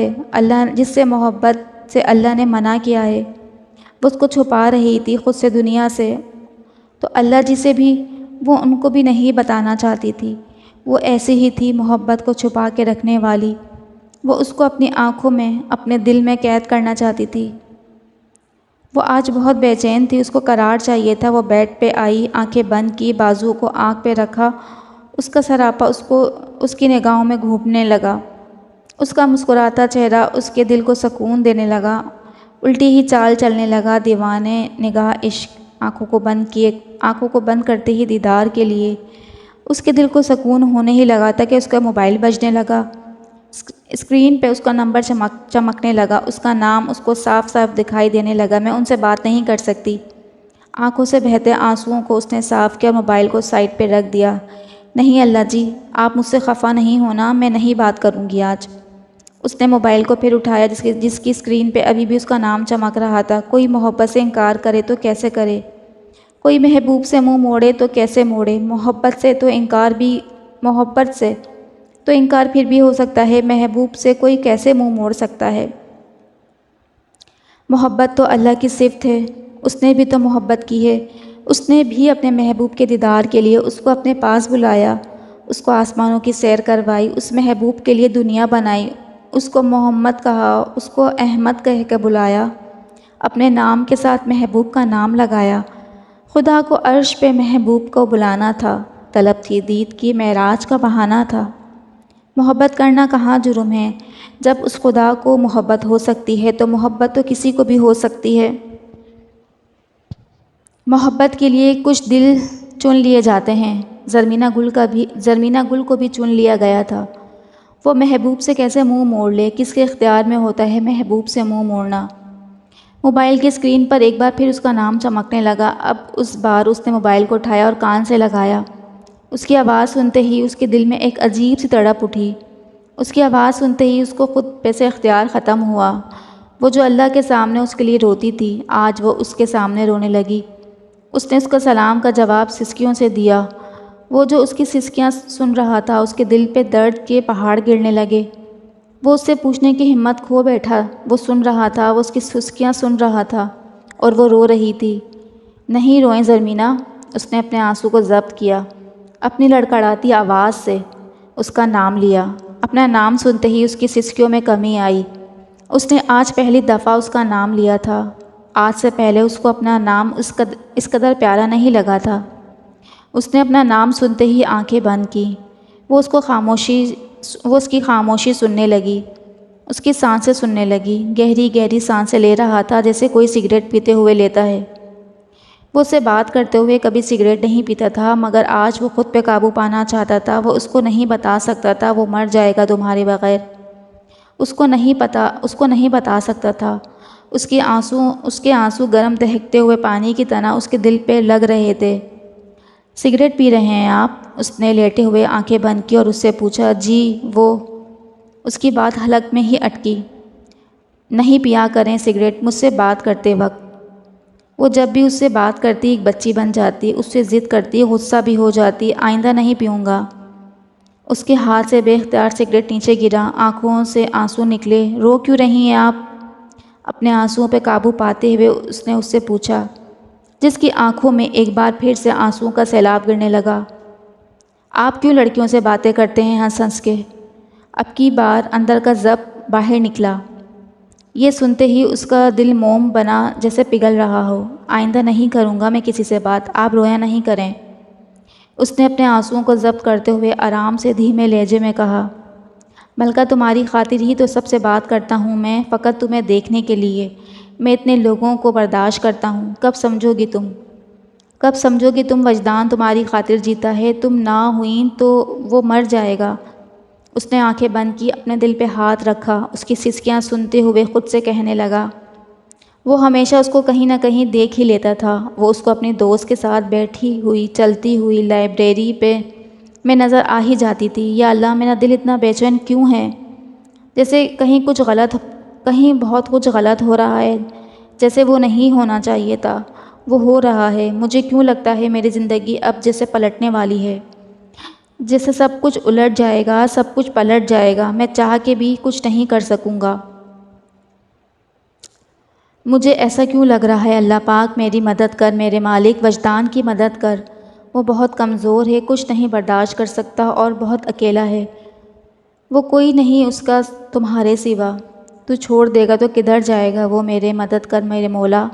سے اللہ نے منع کیا ہے۔ وہ اس کو چھپا رہی تھی خود سے، دنیا سے، تو اللہ جی سے بھی وہ ان کو بھی نہیں بتانا چاہتی تھی۔ وہ ایسی ہی تھی محبت کو چھپا کے رکھنے والی، وہ اس کو اپنی آنکھوں میں، اپنے دل میں قید کرنا چاہتی تھی۔ وہ آج بہت بے چین تھی، اس کو قرار چاہیے تھا۔ وہ بیڈ پہ آئی، آنکھیں بند کی، بازو کو آنکھ پہ رکھا، اس کا سراپا اس کی نگاہوں میں گھومنے لگا۔ اس کا مسکراتا چہرہ اس کے دل کو سکون دینے لگا، الٹی ہی چال چلنے لگا، دیوانے نگاہ عشق، آنکھوں کو بند کرتے ہی دیدار کے لیے۔ اس کے دل کو سکون ہونے ہی لگا تھا کہ اس کا موبائل بجنے لگا، اسکرین پہ اس کا نمبر چمکنے لگا، اس کا نام اس کو صاف صاف دکھائی دینے لگا۔ میں ان سے بات نہیں کر سکتی۔ آنکھوں سے بہتے آنسوؤں کو اس نے صاف کیا، موبائل کو سائڈ پہ رکھ دیا۔ نہیں اللہ جی، آپ مجھ سے خفا نہیں ہونا، میں نہیں بات کروں گی آج۔ اس نے موبائل کو پھر اٹھایا جس کی اسکرین پہ ابھی بھی اس کا نام چمک رہا تھا۔ کوئی محبت سے انکار کرے تو کیسے کرے، کوئی محبوب سے منہ موڑے تو کیسے موڑے، محبت سے تو انکار پھر بھی ہو سکتا ہے، محبوب سے کوئی کیسے منہ موڑ سکتا ہے۔ محبت تو اللہ کی صفت ہے، اس نے بھی تو محبت کی ہے، اس نے بھی اپنے محبوب کے دیدار کے لیے اس کو اپنے پاس بلایا، اس کو آسمانوں کی سیر کروائی، اس محبوب کے لیے دنیا بنائی، اس کو محمد کہا، اس کو احمد کہہ کے بلایا، اپنے نام کے ساتھ محبوب کا نام لگایا۔ خدا کو عرش پہ محبوب کو بلانا تھا، طلب تھی دید کی، معراج کا بہانہ تھا۔ محبت کرنا کہاں جرم ہے، جب اس خدا کو محبت ہو سکتی ہے تو محبت تو کسی کو بھی ہو سکتی ہے۔ محبت کے لیے کچھ دل چن لیے جاتے ہیں، زرمینہ گل کو بھی چن لیا گیا تھا۔ وہ محبوب سے کیسے منہ موڑ لے، کس کے اختیار میں ہوتا ہے محبوب سے منہ موڑنا۔ موبائل کی اسکرین پر ایک بار پھر اس کا نام چمکنے لگا۔ اب اس بار اس نے موبائل کو اٹھایا اور کان سے لگایا۔ اس کی آواز سنتے ہی اس کے دل میں ایک عجیب سی تڑپ اٹھی۔ اس کی آواز سنتے ہی اس کو خود پہ سے اختیار ختم ہوا۔ وہ جو اللہ کے سامنے اس کے لیے روتی تھی، آج وہ اس کے سامنے رونے لگی۔ اس نے اس کا سلام کا جواب سسکیوں سے دیا۔ وہ جو اس کی سسکیاں سن رہا تھا، اس کے دل پہ درد کے پہاڑ گرنے لگے۔ وہ اس سے پوچھنے کی ہمت کھو بیٹھا۔ وہ سن رہا تھا، وہ اس کی سسکیاں سن رہا تھا اور وہ رو رہی تھی۔ نہیں روئیں زرمینہ، اس نے اپنے آنسو کو ضبط کیا، اپنی لڑکھڑاتی آواز سے اس کا نام لیا۔ اپنا نام سنتے ہی اس کی سسکیوں میں کمی آئی۔ اس نے آج پہلی دفعہ اس کا نام لیا تھا۔ آج سے پہلے اس کو اپنا نام اس قدر پیارا نہیں لگا تھا۔ اس نے اپنا نام سنتے ہی آنکھیں بند کی۔ وہ اس کی خاموشی سننے لگی، اس کی سانسیں سننے لگی، گہری گہری سانسیں لے رہا تھا جیسے کوئی سگریٹ پیتے ہوئے لیتا ہے۔ وہ اسے بات کرتے ہوئے کبھی سگریٹ نہیں پیتا تھا، مگر آج وہ خود پہ قابو پانا چاہتا تھا۔ وہ اس کو نہیں بتا سکتا تھا وہ مر جائے گا تمہارے بغیر، اس کو نہیں بتا سکتا تھا۔ اس کے آنسو گرم دہکتے ہوئے پانی کی طرح اس کے دل پہ لگ رہے تھے۔ سگریٹ پی رہے ہیں آپ؟ اس نے لیٹے ہوئے آنکھیں بند کی اور اس سے پوچھا۔ جی وہ، اس کی بات حلق میں ہی اٹکی۔ نہیں پیا کریں سگریٹ مجھ سے بات کرتے وقت۔ وہ جب بھی اس سے بات کرتی ایک بچی بن جاتی، اس سے ضد کرتی، غصہ بھی ہو جاتی۔ آئندہ نہیں پیوں گا۔ اس کے ہاتھ سے بے اختیار سگریٹ نیچے گرا، آنکھوں سے آنسو نکلے۔ رو کیوں رہی ہیں آپ؟ اپنے آنسوؤں پہ قابو پاتے ہوئے اس نے اس سے پوچھا، جس کی آنکھوں میں ایک بار پھر سے آنسوؤں کا سیلاب گرنے لگا۔ آپ کیوں لڑکیوں سے باتیں کرتے ہیں ہنس ہنس کے؟ اب کی بار اندر کا ضبط باہر نکلا۔ یہ سنتے ہی اس کا دل موم بنا جیسے پگھل رہا ہو۔ آئندہ نہیں کروں گا میں کسی سے بات، آپ رویا نہیں کریں۔ اس نے اپنے آنسوؤں کو ضبط کرتے ہوئے آرام سے دھیمے لہجے میں کہا، ملکہ تمہاری خاطر ہی تو سب سے بات کرتا ہوں میں، فقط تمہیں دیکھنے کے لیے۔ میں اتنے لوگوں کو برداشت کرتا ہوں، کب سمجھو گی تم وجدان تمہاری خاطر جیتا ہے، تم نہ ہوئیں تو وہ مر جائے گا۔ اس نے آنکھیں بند کی، اپنے دل پہ ہاتھ رکھا، اس کی سسکیاں سنتے ہوئے خود سے کہنے لگا۔ وہ ہمیشہ اس کو کہیں نہ کہیں دیکھ ہی لیتا تھا۔ وہ اس کو اپنی دوست کے ساتھ بیٹھی ہوئی چلتی ہوئی لائبریری میں نظر آ ہی جاتی تھی۔ یا اللہ، میرا دل اتنا بے چین کیوں ہے؟ جیسے کہیں بہت کچھ غلط ہو رہا ہے، جیسے وہ نہیں ہونا چاہیے تھا، وہ ہو رہا ہے۔ مجھے کیوں لگتا ہے میری زندگی اب جیسے پلٹنے والی ہے، جیسے سب کچھ الٹ جائے گا، سب کچھ پلٹ جائے گا، میں چاہ کے بھی کچھ نہیں کر سکوں گا۔ مجھے ایسا کیوں لگ رہا ہے؟ اللہ پاک میری مدد کر، میرے مالک وجدان کی مدد کر۔ وہ بہت کمزور ہے، کچھ نہیں برداشت کر سکتا اور بہت اکیلا ہے۔ وہ کوئی نہیں اس کا تمہارے سوا۔ تو چھوڑ دے گا تو کدھر جائے گا وہ؟ میرے مدد کر میرے مولا۔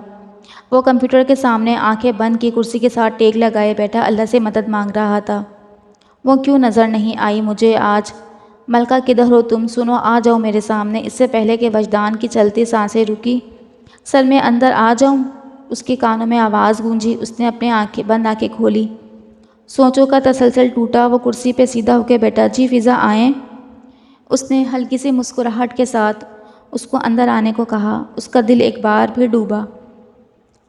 وہ کمپیوٹر کے سامنے آنکھیں بند کی کرسی کے ساتھ ٹیک لگائے بیٹھا اللہ سے مدد مانگ رہا تھا۔ وہ کیوں نظر نہیں آئی مجھے آج؟ ملکہ کدھر ہو تم؟ سنو، آ جاؤ میرے سامنے۔ اس سے پہلے کہ وجدان کی چلتی سانسیں رکی، سر میں اندر آ جاؤں؟ اس کے کانوں میں آواز گونجی۔ اس نے اپنے بند آنکھیں کھولی۔ سوچوں کا تسلسل ٹوٹا۔ وہ کرسی پہ سیدھا ہو کے بیٹھا۔ جی فضا آئیں؟ اس نے ہلکی سی مسکراہٹ کے ساتھ اس کو اندر آنے کو کہا۔ اس کا دل ایک بار پھر ڈوبا۔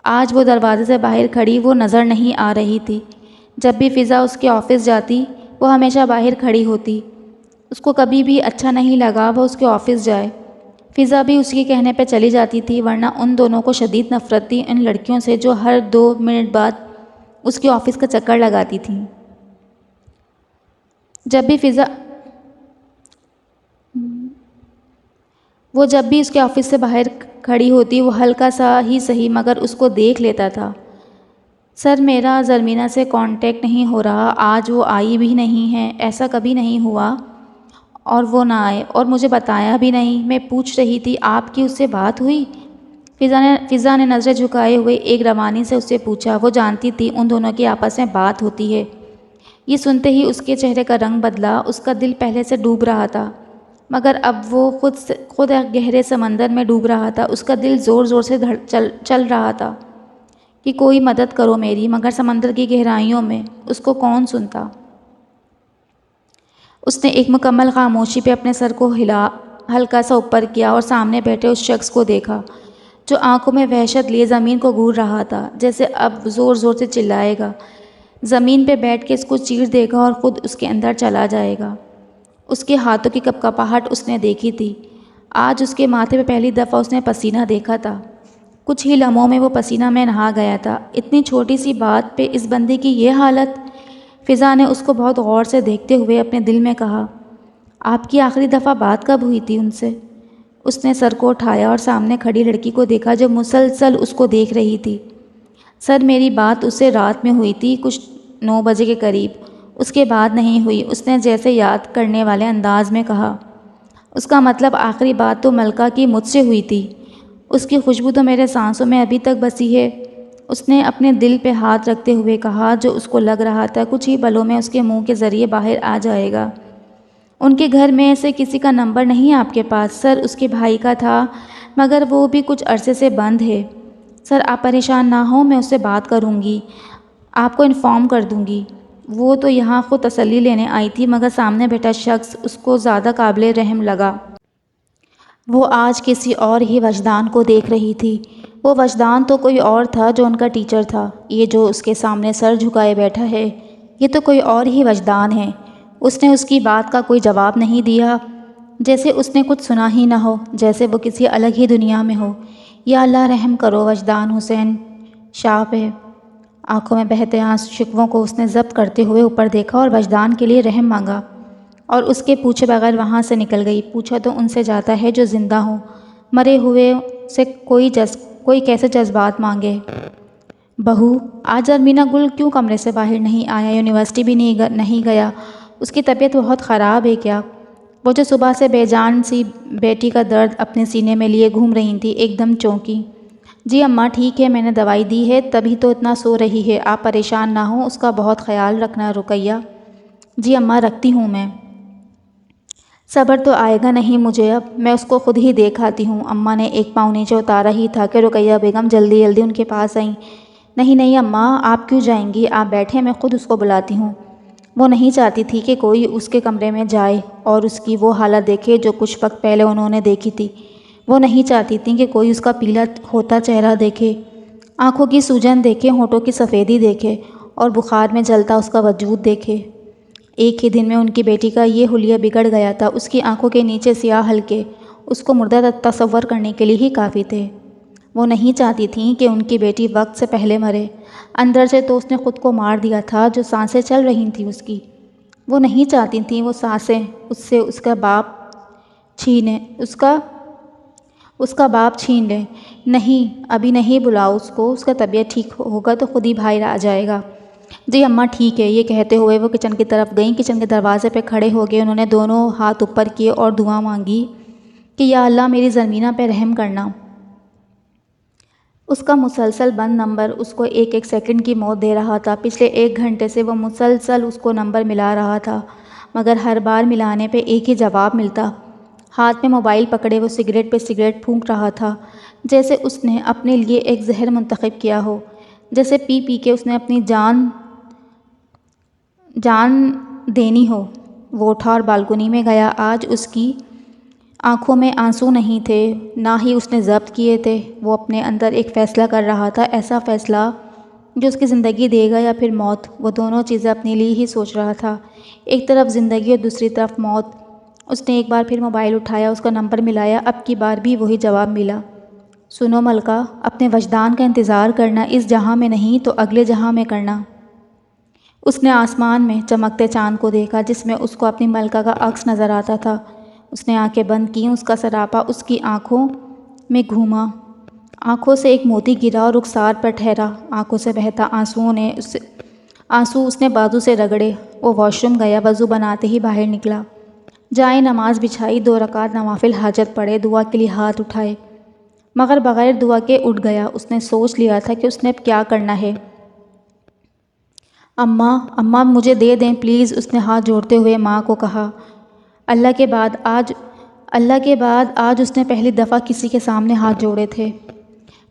آج وہ دروازے سے باہر کھڑی وہ نظر نہیں آ رہی تھی۔ جب بھی فضا اس کے آفس جاتی وہ ہمیشہ باہر کھڑی ہوتی۔ اس کو کبھی بھی اچھا نہیں لگا وہ اس کے آفس جائے۔ فضا بھی اس کے کہنے پہ چلی جاتی تھی، ورنہ ان دونوں کو شدید نفرت تھی ان لڑکیوں سے جو ہر 2 منٹ بعد اس کے آفس کا چکر لگاتی تھیں۔ جب بھی اس کے آفس سے باہر کھڑی ہوتی وہ ہلکا سا ہی صحیح مگر اس کو دیکھ لیتا تھا۔ سر میرا زرمینہ سے کانٹیکٹ نہیں ہو رہا، آج وہ آئی بھی نہیں ہے، ایسا کبھی نہیں ہوا اور وہ نہ آئے اور مجھے بتایا بھی نہیں۔ میں پوچھ رہی تھی آپ کی اس سے بات ہوئی؟ فضا نے نظریں جھکائے ہوئے ایک روانی سے اس سے پوچھا۔ وہ جانتی تھی ان دونوں کی آپس میں بات ہوتی ہے۔ یہ سنتے ہی اس کے چہرے کا رنگ بدلا۔ اس کا دل پہلے سے ڈوب رہا تھا مگر اب وہ خود ایک گہرے سمندر میں ڈوب رہا تھا۔ اس کا دل زور زور سے چل رہا تھا کہ کوئی مدد کرو میری، مگر سمندر کی گہرائیوں میں اس کو کون سنتا؟ اس نے ایک مکمل خاموشی پہ اپنے سر کو ہلکا سا اوپر کیا اور سامنے بیٹھے اس شخص کو دیکھا جو آنکھوں میں وحشت لیے زمین کو گھور رہا تھا، جیسے اب زور زور سے چلائے گا، زمین پہ بیٹھ کے اس کو چیر دے گا اور خود اس کے اندر چلا جائے گا۔ اس کے ہاتھوں کی کپکپاہٹ اس نے دیکھی تھی۔ آج اس کے ماتھے پہ پہلی دفعہ اس نے پسینہ دیکھا تھا۔ کچھ ہی لمحوں میں وہ پسینہ میں نہا گیا تھا۔ اتنی چھوٹی سی بات پہ اس بندے کی یہ حالت؟ فضا نے اس کو بہت غور سے دیکھتے ہوئے اپنے دل میں کہا، آپ کی آخری دفعہ بات کب ہوئی تھی ان سے؟ اس نے سر کو اٹھایا اور سامنے کھڑی لڑکی کو دیکھا جو مسلسل اس کو دیکھ رہی تھی۔ سر میری بات اس سے رات میں ہوئی تھی، کچھ 9 بجے کے قریب، اس کے بعد نہیں ہوئی، اس نے جیسے یاد کرنے والے انداز میں کہا۔ اس کا مطلب آخری بات تو ملکہ کی مجھ سے ہوئی تھی، اس کی خوشبو تو میرے سانسوں میں ابھی تک بسی ہے، اس نے اپنے دل پہ ہاتھ رکھتے ہوئے کہا، جو اس کو لگ رہا تھا کچھ ہی پلوں میں اس کے منہ کے ذریعے باہر آ جائے گا۔ ان کے گھر میں سے کسی کا نمبر نہیں آپ کے پاس؟ سر اس کے بھائی کا تھا مگر وہ بھی کچھ عرصے سے بند ہے۔ سر آپ پریشان نہ ہوں، میں اس سے بات کروں گی، آپ کو انفارم کر دوں گی۔ وہ تو یہاں خود تسلی لینے آئی تھی مگر سامنے بیٹھا شخص اس کو زیادہ قابل رحم لگا۔ وہ آج کسی اور ہی وجدان کو دیکھ رہی تھی۔ وہ وجدان تو کوئی اور تھا جو ان کا ٹیچر تھا۔ یہ جو اس کے سامنے سر جھکائے بیٹھا ہے یہ تو کوئی اور ہی وجدان ہے۔ اس نے اس کی بات کا کوئی جواب نہیں دیا، جیسے اس نے کچھ سنا ہی نہ ہو، جیسے وہ کسی الگ ہی دنیا میں ہو۔ یا اللہ رحم کرو وجدان حسین شاہ پہ۔ آنکھوں میں بہتے شکووں کو اس نے ضبط کرتے ہوئے اوپر دیکھا اور وجدان کے لیے رحم مانگا اور اس کے پوچھے بغیر وہاں سے نکل گئی۔ پوچھا تو ان سے جاتا ہے جو زندہ ہوں، مرے ہوئے سے کوئی کیسے جذبات مانگے؟ بہو، آج زرمینہ گل کیوں کمرے سے باہر نہیں آیا؟ یونیورسٹی بھی نہیں گیا؟ اس کی طبیعت بہت خراب ہے کیا؟ وہ جو صبح سے بے جان سی بیٹی کا درد اپنے سینے میں لیے گھوم رہی تھی ایک دم چونکی۔ جی اماں ٹھیک ہے، میں نے دوائی دی ہے، تبھی تو اتنا سو رہی ہے، آپ پریشان نہ ہوں، اس کا بہت خیال رکھنا رقیہ۔ جی اماں رکھتی ہوں میں۔ صبر تو آئے گا نہیں مجھے اب، میں اس کو خود ہی دیکھ آتی ہوں۔ اماں نے ایک پاؤں نیچے اتارا ہی تھا کہ رقیہ بیگم جلدی جلدی ان کے پاس آئیں۔ نہیں اماں، آپ کیوں جائیں گی؟ آپ بیٹھیں، میں خود اس کو بلاتی ہوں۔ وہ نہیں چاہتی تھی کہ کوئی اس کے کمرے میں جائے اور اس کی وہ حالت دیکھے جو کچھ وقت پہلے انہوں نے دیکھی تھی۔ وہ نہیں چاہتی تھی کہ کوئی اس کا پیلا ہوتا چہرہ دیکھے، آنکھوں کی سوجن دیکھے، ہونٹوں کی سفیدی دیکھے اور بخار میں جلتا اس کا وجود دیکھے۔ ایک ہی دن میں ان کی بیٹی کا یہ حلیہ بگڑ گیا تھا۔ اس کی آنکھوں کے نیچے سیاہ حلقے اس کو مردہ تصور کرنے کے لیے ہی کافی تھے۔ وہ نہیں چاہتی تھیں کہ ان کی بیٹی وقت سے پہلے مرے۔ اندر سے تو اس نے خود کو مار دیا تھا جو سانسیں چل رہی تھیں اس کی۔ وہ نہیں چاہتی تھیں وہ سانسیں اس سے اس کا باپ چھین لیں، نہیں ابھی نہیں بلاؤ اس کو، اس کا طبیعت ٹھیک ہوگا تو خود ہی باہر آ جائے گا۔ جی اماں ٹھیک ہے، یہ کہتے ہوئے وہ کچن کی طرف گئیں۔ کچن کے دروازے پہ کھڑے ہو گئے، انہوں نے دونوں ہاتھ اوپر کیے اور دعا مانگی کہ یا اللہ میری زرمینہ پہ رحم کرنا۔ اس کا مسلسل بند نمبر اس کو ایک ایک سیکنڈ کی موت دے رہا تھا۔ پچھلے 1 گھنٹے سے وہ مسلسل اس کو نمبر ملا رہا تھا، مگر ہر بار ملانے پہ ایک ہی جواب ملتا۔ ہاتھ میں موبائل پکڑے وہ سگریٹ پہ سگریٹ پھونک رہا تھا، جیسے اس نے اپنے لیے ایک زہر منتخب کیا ہو، جیسے پی پی کے اس نے اپنی جان دینی ہو۔ وہ اٹھا اور بالکنی میں گیا۔ آج اس کی آنکھوں میں آنسو نہیں تھے، نہ ہی اس نے ضبط کیے تھے۔ وہ اپنے اندر ایک فیصلہ کر رہا تھا، ایسا فیصلہ جو اس کی زندگی دے گا یا پھر موت۔ وہ دونوں چیزیں اپنے لیے ہی سوچ رہا تھا، ایک طرف زندگی اور دوسری طرف موت۔ اس نے ایک بار پھر موبائل اٹھایا، اس کا نمبر ملایا، اب کی بار بھی وہی جواب ملا۔ سنو ملکہ، اپنے وجدان کا انتظار کرنا، اس جہاں میں نہیں تو اگلے جہاں میں کرنا۔ اس نے آسمان میں چمکتے چاند کو دیکھا، جس میں اس کو اپنی ملکہ کا عکس نظر آتا تھا۔ اس نے آنکھیں بند کیں، اس کا سراپا اس کی آنکھوں میں گھوما۔ آنکھوں سے ایک موتی گرا اور رخسار پر ٹھہرا۔ آنکھوں سے بہتا آنسو اس نے بازو سے رگڑے۔ وہ واش روم گیا، وضو بناتے ہی باہر نکلا۔ جائے نماز بچھائی، 2 رکعت نوافل حاجت پڑھے، دعا کے لیے ہاتھ اٹھائے، مگر بغیر دعا کے اٹھ گیا۔ اس نے سوچ لیا تھا کہ اس نے اب کیا کرنا ہے۔ اماں مجھے دے دیں پلیز، اس نے ہاتھ جوڑتے ہوئے ماں کو کہا۔ اللہ کے بعد آج اس نے پہلی دفعہ کسی کے سامنے ہاتھ جوڑے تھے۔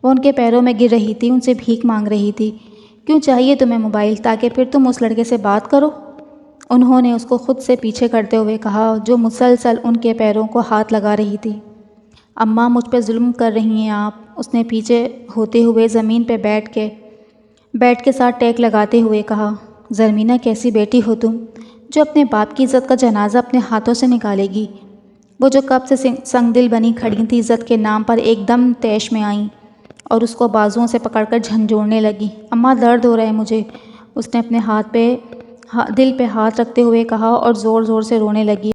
وہ ان کے پیروں میں گر رہی تھی، ان سے بھیک مانگ رہی تھی۔ کیوں چاہیے تمہیں موبائل؟ تاکہ پھر تم اس لڑکے سے بات کرو؟ انہوں نے اس کو خود سے پیچھے کرتے ہوئے کہا، جو مسلسل ان کے پیروں کو ہاتھ لگا رہی تھی۔ اماں مجھ پہ ظلم کر رہی ہیں آپ، اس نے پیچھے ہوتے ہوئے زمین پہ بیٹ کے ساتھ ٹیک لگاتے ہوئے کہا۔ زرمینہ کیسی بیٹی ہو تم، جو اپنے باپ کی عزت کا جنازہ اپنے ہاتھوں سے نکالے گی؟ وہ جو کب سے سنگ دل بنی کھڑی تھی، عزت کے نام پر ایک دم طیش میں آئیں اور اس کو بازوؤں سے پکڑ کر جھنجھوڑنے لگی۔ اماں درد ہو رہا ہے مجھے، اس نے اپنے دل پہ ہاتھ رکھتے ہوئے کہا اور زور زور سے رونے لگی۔